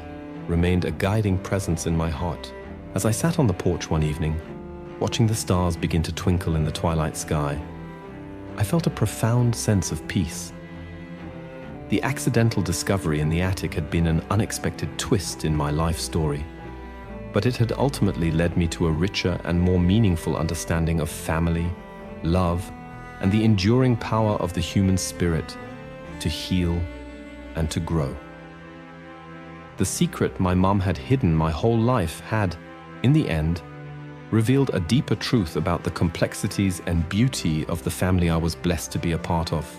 remained a guiding presence in my heart. As I sat on the porch one evening, watching the stars begin to twinkle in the twilight sky, I felt a profound sense of peace. The accidental discovery in the attic had been an unexpected twist in my life story, but it had ultimately led me to a richer and more meaningful understanding of family, love, and the enduring power of the human spirit to heal and to grow. The secret my mom had hidden my whole life had, in the end, revealed a deeper truth about the complexities and beauty of the family I was blessed to be a part of.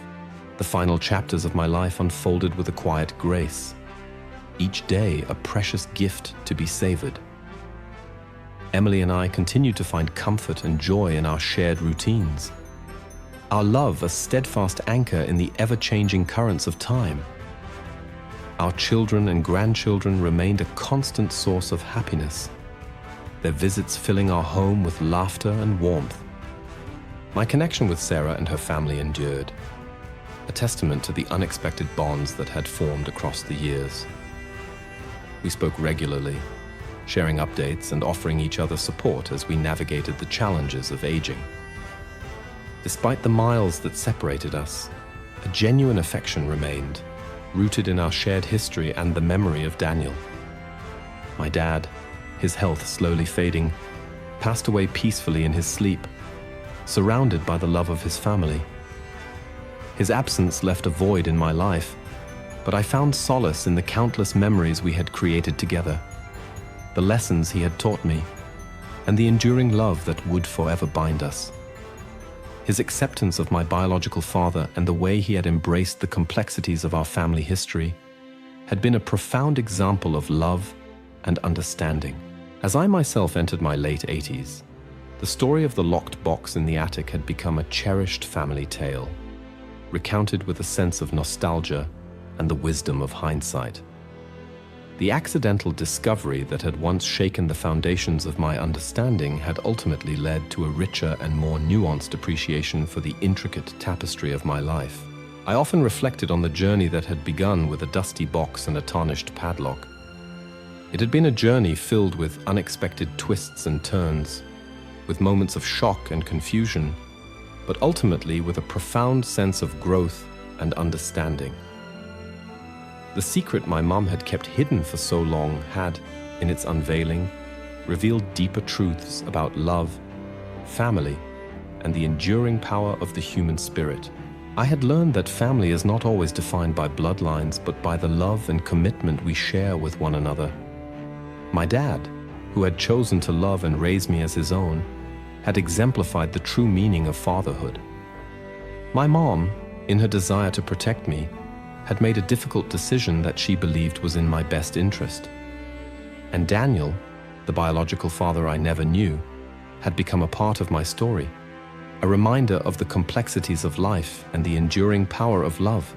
The final chapters of my life unfolded with a quiet grace, each day a precious gift to be savored. Emily and I continued to find comfort and joy in our shared routines, our love a steadfast anchor in the ever-changing currents of time. Our children and grandchildren remained a constant source of happiness, their visits filling our home with laughter and warmth. My connection with Sarah and her family endured, a testament to the unexpected bonds that had formed across the years. We spoke regularly, sharing updates and offering each other support as we navigated the challenges of aging. Despite the miles that separated us, a genuine affection remained, rooted in our shared history and the memory of Daniel. My dad, his health slowly fading, passed away peacefully in his sleep, surrounded by the love of his family. His absence left a void in my life, but I found solace in the countless memories we had created together, the lessons he had taught me, and the enduring love that would forever bind us. His acceptance of my biological father and the way he had embraced the complexities of our family history had been a profound example of love and understanding. As I myself entered my late 80s, the story of the locked box in the attic had become a cherished family tale, recounted with a sense of nostalgia and the wisdom of hindsight. The accidental discovery that had once shaken the foundations of my understanding had ultimately led to a richer and more nuanced appreciation for the intricate tapestry of my life. I often reflected on the journey that had begun with a dusty box and a tarnished padlock. It had been a journey filled with unexpected twists and turns, with moments of shock and confusion, but ultimately with a profound sense of growth and understanding. The secret my mom had kept hidden for so long had, in its unveiling, revealed deeper truths about love, family, and the enduring power of the human spirit. I had learned that family is not always defined by bloodlines, but by the love and commitment we share with one another. My dad, who had chosen to love and raise me as his own, had exemplified the true meaning of fatherhood. My mom, in her desire to protect me, had made a difficult decision that she believed was in my best interest. And Daniel, the biological father I never knew, had become a part of my story, a reminder of the complexities of life and the enduring power of love.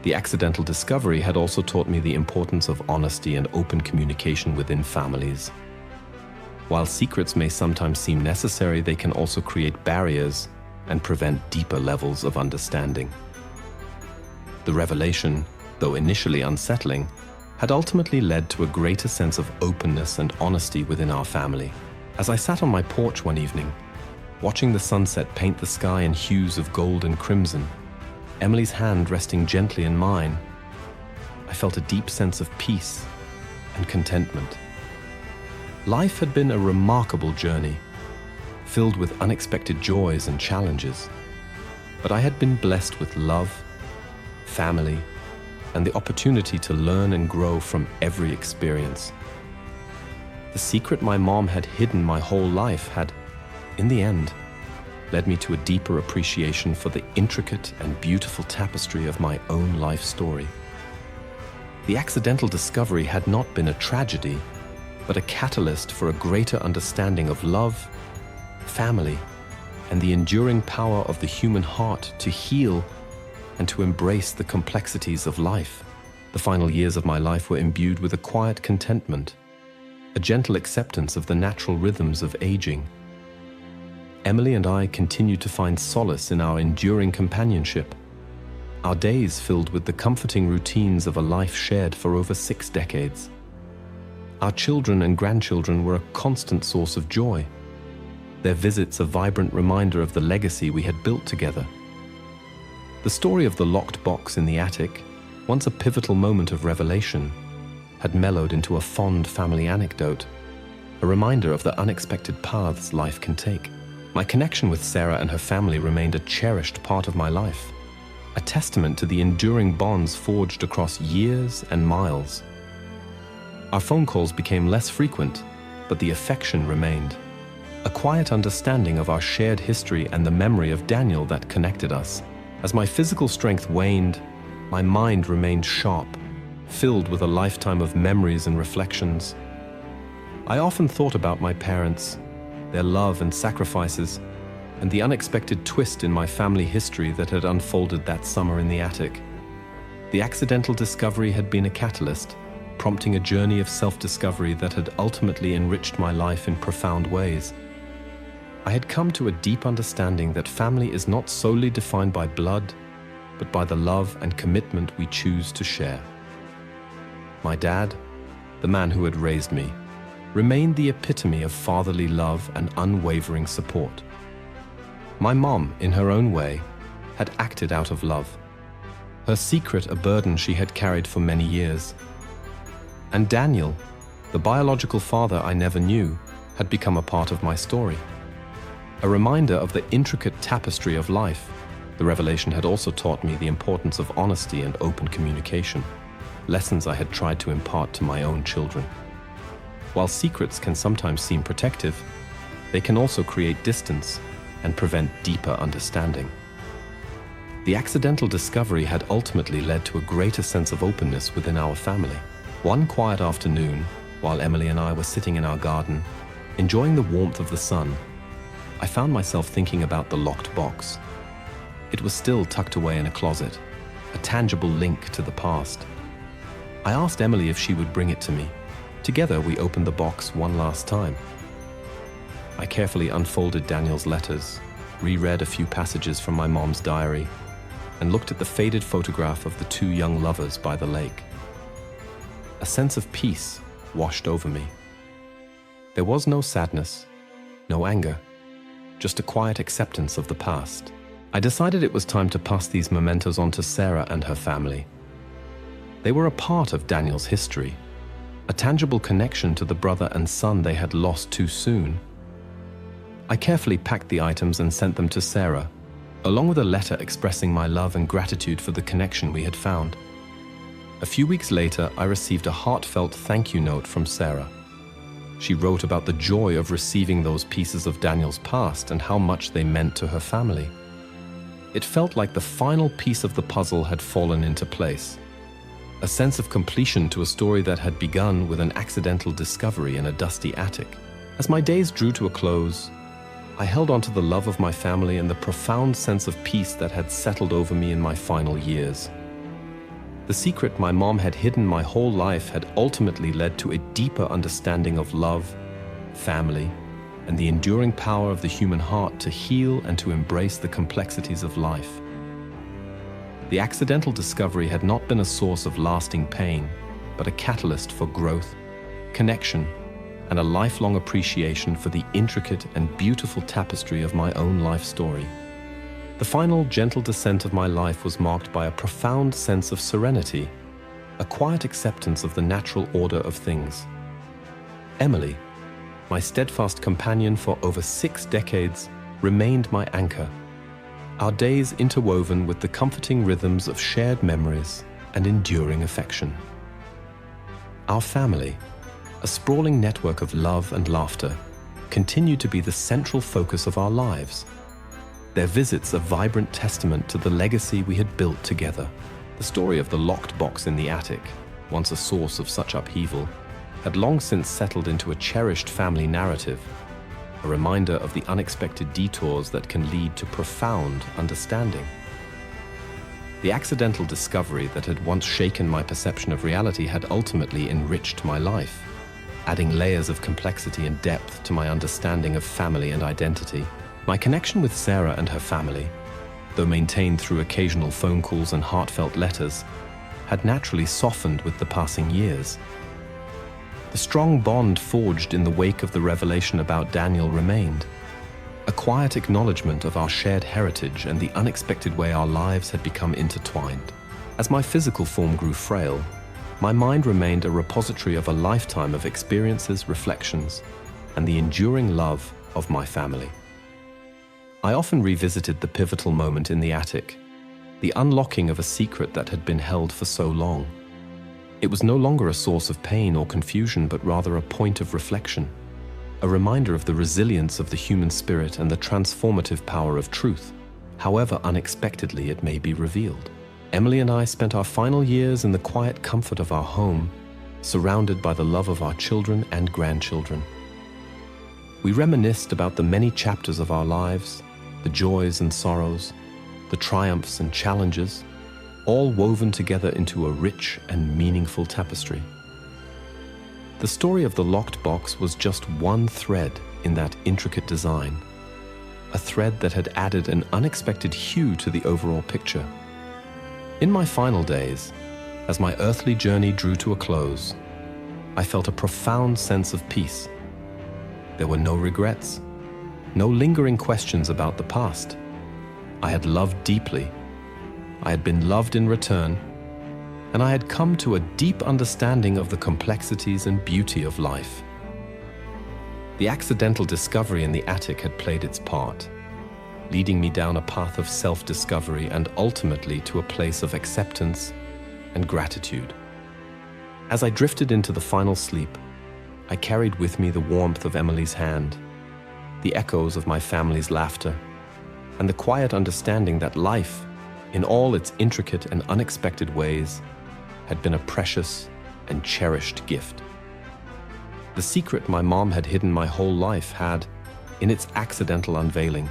The accidental discovery had also taught me the importance of honesty and open communication within families. While secrets may sometimes seem necessary, they can also create barriers and prevent deeper levels of understanding. The revelation, though initially unsettling, had ultimately led to a greater sense of openness and honesty within our family. As I sat on my porch one evening, watching the sunset paint the sky in hues of gold and crimson, Emily's hand resting gently in mine, I felt a deep sense of peace and contentment. Life had been a remarkable journey, filled with unexpected joys and challenges, but I had been blessed with love, family, and the opportunity to learn and grow from every experience. The secret my mom had hidden my whole life had, in the end, led me to a deeper appreciation for the intricate and beautiful tapestry of my own life story. The accidental discovery had not been a tragedy, but a catalyst for a greater understanding of love, family, and the enduring power of the human heart to heal and to embrace the complexities of life. The final years of my life were imbued with a quiet contentment, a gentle acceptance of the natural rhythms of aging. Emily and I continued to find solace in our enduring companionship, our days filled with the comforting routines of a life shared for over 6 decades. Our children and grandchildren were a constant source of joy, their visits a vibrant reminder of the legacy we had built together. The story of the locked box in the attic, once a pivotal moment of revelation, had mellowed into a fond family anecdote, a reminder of the unexpected paths life can take. My connection with Sarah and her family remained a cherished part of my life, a testament to the enduring bonds forged across years and miles. Our phone calls became less frequent, but the affection remained. A quiet understanding of our shared history and the memory of Daniel that connected us. As my physical strength waned, my mind remained sharp, filled with a lifetime of memories and reflections. I often thought about my parents, their love and sacrifices, and the unexpected twist in my family history that had unfolded that summer in the attic. The accidental discovery had been a catalyst, prompting a journey of self-discovery that had ultimately enriched my life in profound ways. I had come to a deep understanding that family is not solely defined by blood, but by the love and commitment we choose to share. My dad, the man who had raised me, remained the epitome of fatherly love and unwavering support. My mom, in her own way, had acted out of love, her secret a burden she had carried for many years. And Daniel, the biological father I never knew, had become a part of my story. A reminder of the intricate tapestry of life, the revelation had also taught me the importance of honesty and open communication, lessons I had tried to impart to my own children. While secrets can sometimes seem protective, they can also create distance and prevent deeper understanding. The accidental discovery had ultimately led to a greater sense of openness within our family. One quiet afternoon, while Emily and I were sitting in our garden, enjoying the warmth of the sun, I found myself thinking about the locked box. It was still tucked away in a closet, a tangible link to the past. I asked Emily if she would bring it to me. Together, we opened the box one last time. I carefully unfolded Daniel's letters, reread a few passages from my mom's diary, and looked at the faded photograph of the two young lovers by the lake. A sense of peace washed over me. There was no sadness, no anger, just a quiet acceptance of the past. I decided it was time to pass these mementos on to Sarah and her family. They were a part of Daniel's history, a tangible connection to the brother and son they had lost too soon. I carefully packed the items and sent them to Sarah, along with a letter expressing my love and gratitude for the connection we had found. A few weeks later, I received a heartfelt thank you note from Sarah. She wrote about the joy of receiving those pieces of Daniel's past and how much they meant to her family. It felt like the final piece of the puzzle had fallen into place, a sense of completion to a story that had begun with an accidental discovery in a dusty attic. As my days drew to a close, I held on to the love of my family and the profound sense of peace that had settled over me in my final years. The secret my mom had hidden my whole life had ultimately led to a deeper understanding of love, family, and the enduring power of the human heart to heal and to embrace the complexities of life. The accidental discovery had not been a source of lasting pain, but a catalyst for growth, connection, and a lifelong appreciation for the intricate and beautiful tapestry of my own life story. The final gentle descent of my life was marked by a profound sense of serenity, a quiet acceptance of the natural order of things. Emily, my steadfast companion for over 6 decades, remained my anchor, our days interwoven with the comforting rhythms of shared memories and enduring affection. Our family, a sprawling network of love and laughter, continued to be the central focus of our lives. Their visits a vibrant testament to the legacy we had built together. The story of the locked box in the attic, once a source of such upheaval, had long since settled into a cherished family narrative, a reminder of the unexpected detours that can lead to profound understanding. The accidental discovery that had once shaken my perception of reality had ultimately enriched my life, adding layers of complexity and depth to my understanding of family and identity. My connection with Sarah and her family, though maintained through occasional phone calls and heartfelt letters, had naturally softened with the passing years. The strong bond forged in the wake of the revelation about Daniel remained, a quiet acknowledgement of our shared heritage and the unexpected way our lives had become intertwined. As my physical form grew frail, my mind remained a repository of a lifetime of experiences, reflections, and the enduring love of my family. I often revisited the pivotal moment in the attic, the unlocking of a secret that had been held for so long. It was no longer a source of pain or confusion, but rather a point of reflection, a reminder of the resilience of the human spirit and the transformative power of truth, however unexpectedly it may be revealed. Emily and I spent our final years in the quiet comfort of our home, surrounded by the love of our children and grandchildren. We reminisced about the many chapters of our lives, the joys and sorrows, the triumphs and challenges, all woven together into a rich and meaningful tapestry. The story of the locked box was just one thread in that intricate design, a thread that had added an unexpected hue to the overall picture. In my final days, as my earthly journey drew to a close, I felt a profound sense of peace. There were no regrets, no lingering questions about the past. I had loved deeply. I had been loved in return, and I had come to a deep understanding of the complexities and beauty of life. The accidental discovery in the attic had played its part, leading me down a path of self-discovery and ultimately to a place of acceptance and gratitude. As I drifted into the final sleep, I carried with me the warmth of Emily's hand, the echoes of my family's laughter, and the quiet understanding that life, in all its intricate and unexpected ways, had been a precious and cherished gift. The secret my mom had hidden my whole life had, in its accidental unveiling,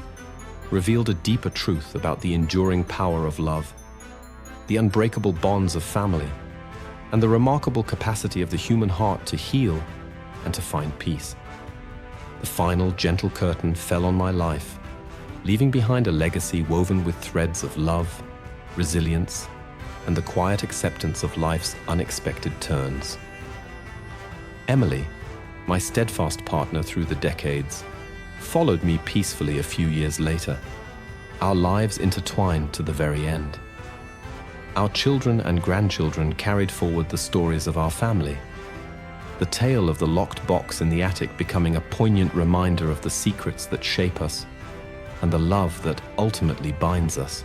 revealed a deeper truth about the enduring power of love, the unbreakable bonds of family, and the remarkable capacity of the human heart to heal and to find peace. The final gentle curtain fell on my life, leaving behind a legacy woven with threads of love, resilience, and the quiet acceptance of life's unexpected turns. Emily, my steadfast partner through the decades, followed me peacefully a few years later, our lives intertwined to the very end. Our children and grandchildren carried forward the stories of our family, the tale of the locked box in the attic becoming a poignant reminder of the secrets that shape us and the love that ultimately binds us.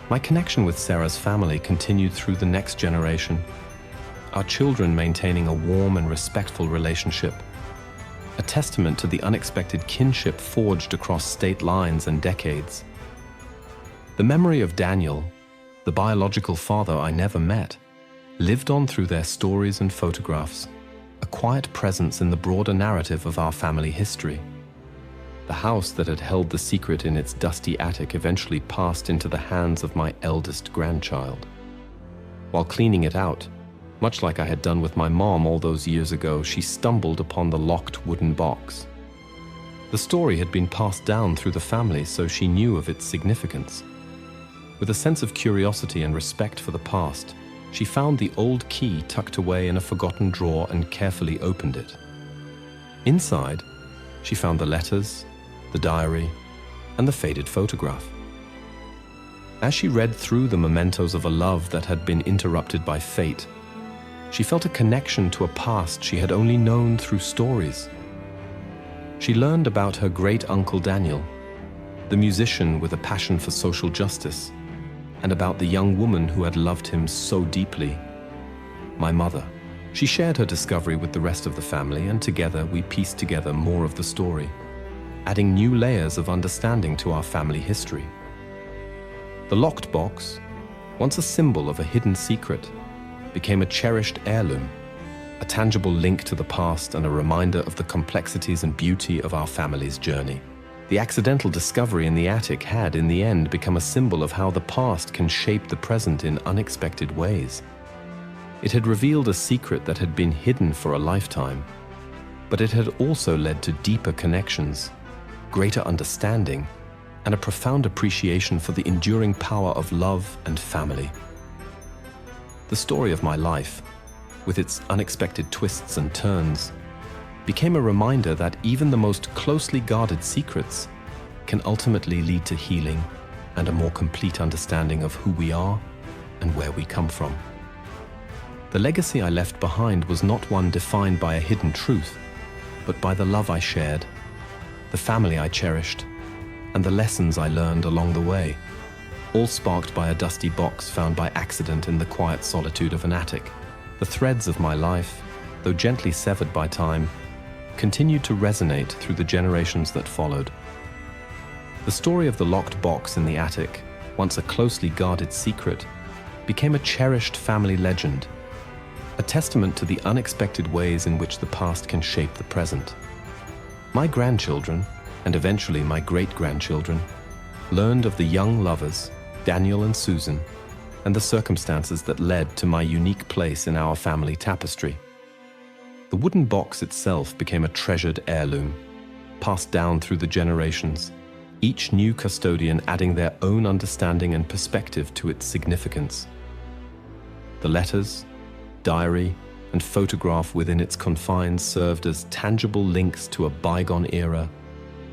My connection with Sarah's family continued through the next generation, our children maintaining a warm and respectful relationship, a testament to the unexpected kinship forged across state lines and decades. The memory of Daniel, the biological father I never met, lived on through their stories and photographs, a quiet presence in the broader narrative of our family history. The house that had held the secret in its dusty attic eventually passed into the hands of my eldest grandchild. While cleaning it out, much like I had done with my mom all those years ago, she stumbled upon the locked wooden box. The story had been passed down through the family, so she knew of its significance. With a sense of curiosity and respect for the past, she found the old key tucked away in a forgotten drawer and carefully opened it. Inside, she found the letters, the diary, and the faded photograph. As she read through the mementos of a love that had been interrupted by fate, she felt a connection to a past she had only known through stories. She learned about her great-uncle Daniel, the musician with a passion for social justice, and about the young woman who had loved him so deeply, my mother. She shared her discovery with the rest of the family, and together we pieced together more of the story, adding new layers of understanding to our family history. The locked box, once a symbol of a hidden secret, became a cherished heirloom, a tangible link to the past and a reminder of the complexities and beauty of our family's journey. The accidental discovery in the attic had, in the end, become a symbol of how the past can shape the present in unexpected ways. It had revealed a secret that had been hidden for a lifetime, but it had also led to deeper connections, greater understanding, and a profound appreciation for the enduring power of love and family. The story of my life, with its unexpected twists and turns, became a reminder that even the most closely guarded secrets can ultimately lead to healing and a more complete understanding of who we are and where we come from. The legacy I left behind was not one defined by a hidden truth, but by the love I shared, the family I cherished, and the lessons I learned along the way, all sparked by a dusty box found by accident in the quiet solitude of an attic. The threads of my life, though gently severed by time, continued to resonate through the generations that followed. The story of the locked box in the attic, once a closely guarded secret, became a cherished family legend, a testament to the unexpected ways in which the past can shape the present. My grandchildren, and eventually my great-grandchildren, learned of the young lovers, Daniel and Susan, and the circumstances that led to my unique place in our family tapestry. The wooden box itself became a treasured heirloom, passed down through the generations, each new custodian adding their own understanding and perspective to its significance. The letters, diary, and photograph within its confines served as tangible links to a bygone era,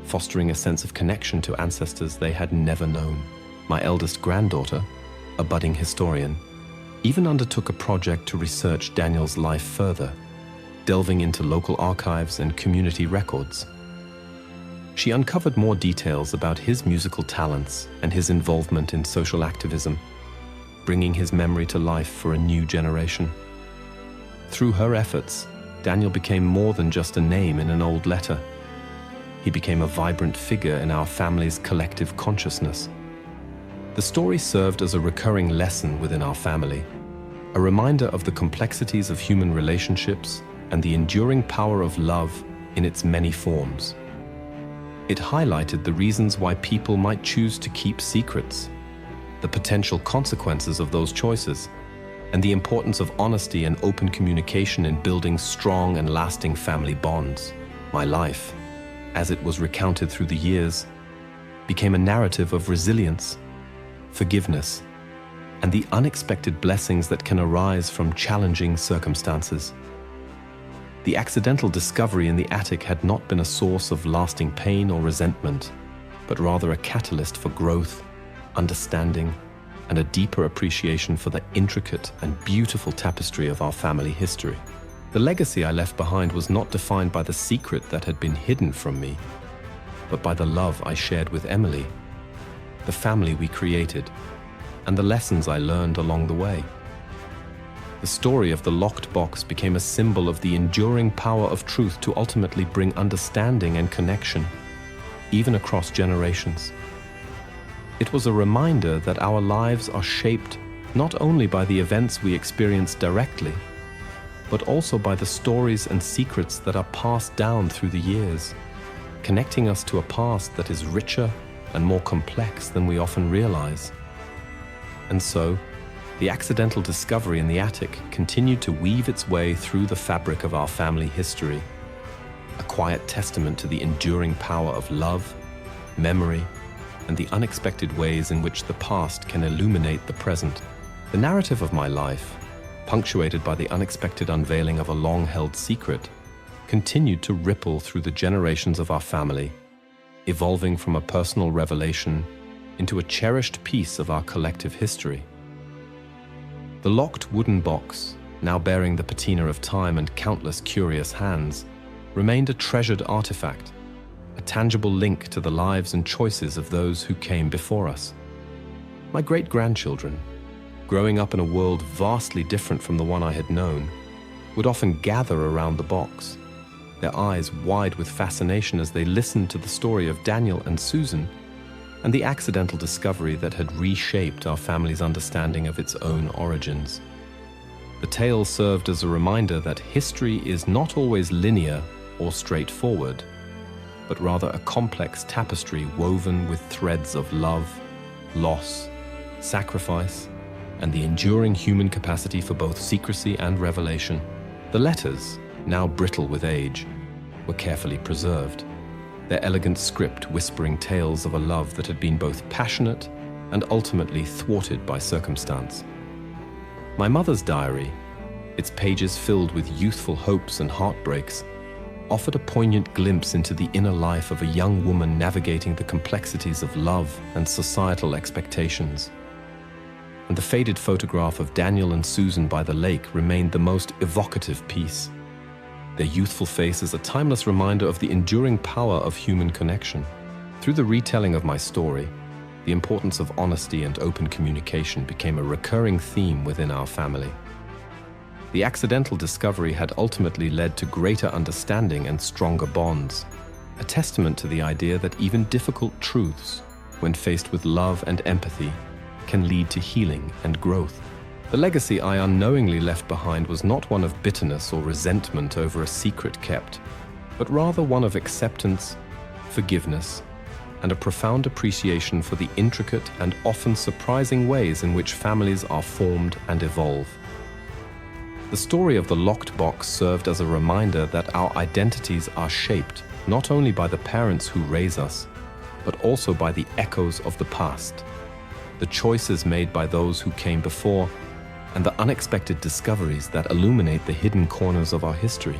fostering a sense of connection to ancestors they had never known. My eldest granddaughter, a budding historian, even undertook a project to research Daniel's life further, delving into local archives and community records. She uncovered more details about his musical talents and his involvement in social activism, bringing his memory to life for a new generation. Through her efforts, Daniel became more than just a name in an old letter. He became a vibrant figure in our family's collective consciousness. The story served as a recurring lesson within our family, a reminder of the complexities of human relationships and the enduring power of love in its many forms. It highlighted the reasons why people might choose to keep secrets, the potential consequences of those choices, and the importance of honesty and open communication in building strong and lasting family bonds. My life, as it was recounted through the years, became a narrative of resilience, forgiveness, and the unexpected blessings that can arise from challenging circumstances. The accidental discovery in the attic had not been a source of lasting pain or resentment, but rather a catalyst for growth, understanding, and a deeper appreciation for the intricate and beautiful tapestry of our family history. The legacy I left behind was not defined by the secret that had been hidden from me, but by the love I shared with Emily, the family we created, and the lessons I learned along the way. The story of the locked box became a symbol of the enduring power of truth to ultimately bring understanding and connection, even across generations. It was a reminder that our lives are shaped not only by the events we experience directly, but also by the stories and secrets that are passed down through the years, connecting us to a past that is richer and more complex than we often realize. And so, the accidental discovery in the attic continued to weave its way through the fabric of our family history, a quiet testament to the enduring power of love, memory, and the unexpected ways in which the past can illuminate the present. The narrative of my life, punctuated by the unexpected unveiling of a long-held secret, continued to ripple through the generations of our family, evolving from a personal revelation into a cherished piece of our collective history. The locked wooden box, now bearing the patina of time and countless curious hands, remained a treasured artifact, a tangible link to the lives and choices of those who came before us. My great-grandchildren, growing up in a world vastly different from the one I had known, would often gather around the box, their eyes wide with fascination as they listened to the story of Daniel and Susan and the accidental discovery that had reshaped our family's understanding of its own origins. The tale served as a reminder that history is not always linear or straightforward, but rather a complex tapestry woven with threads of love, loss, sacrifice, and the enduring human capacity for both secrecy and revelation. The letters, now brittle with age, were carefully preserved, their elegant script whispering tales of a love that had been both passionate and ultimately thwarted by circumstance. My mother's diary, its pages filled with youthful hopes and heartbreaks, offered a poignant glimpse into the inner life of a young woman navigating the complexities of love and societal expectations. And the faded photograph of Daniel and Susan by the lake remained the most evocative piece, their youthful faces a timeless reminder of the enduring power of human connection. Through the retelling of my story, the importance of honesty and open communication became a recurring theme within our family. The accidental discovery had ultimately led to greater understanding and stronger bonds, a testament to the idea that even difficult truths, when faced with love and empathy, can lead to healing and growth. The legacy I unknowingly left behind was not one of bitterness or resentment over a secret kept, but rather one of acceptance, forgiveness, and a profound appreciation for the intricate and often surprising ways in which families are formed and evolve. The story of the locked box served as a reminder that our identities are shaped not only by the parents who raise us, but also by the echoes of the past, the choices made by those who came before, and the unexpected discoveries that illuminate the hidden corners of our history.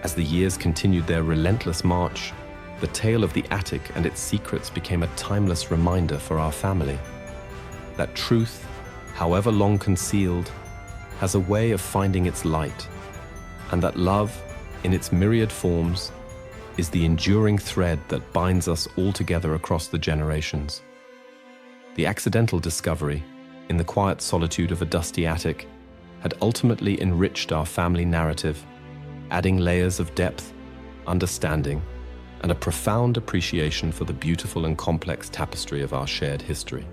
As the years continued their relentless march, the tale of the attic and its secrets became a timeless reminder for our family that truth, however long concealed, has a way of finding its light, and that love, in its myriad forms, is the enduring thread that binds us all together across the generations. The accidental discovery, in the quiet solitude of a dusty attic, had ultimately enriched our family narrative, adding layers of depth, understanding, and a profound appreciation for the beautiful and complex tapestry of our shared history.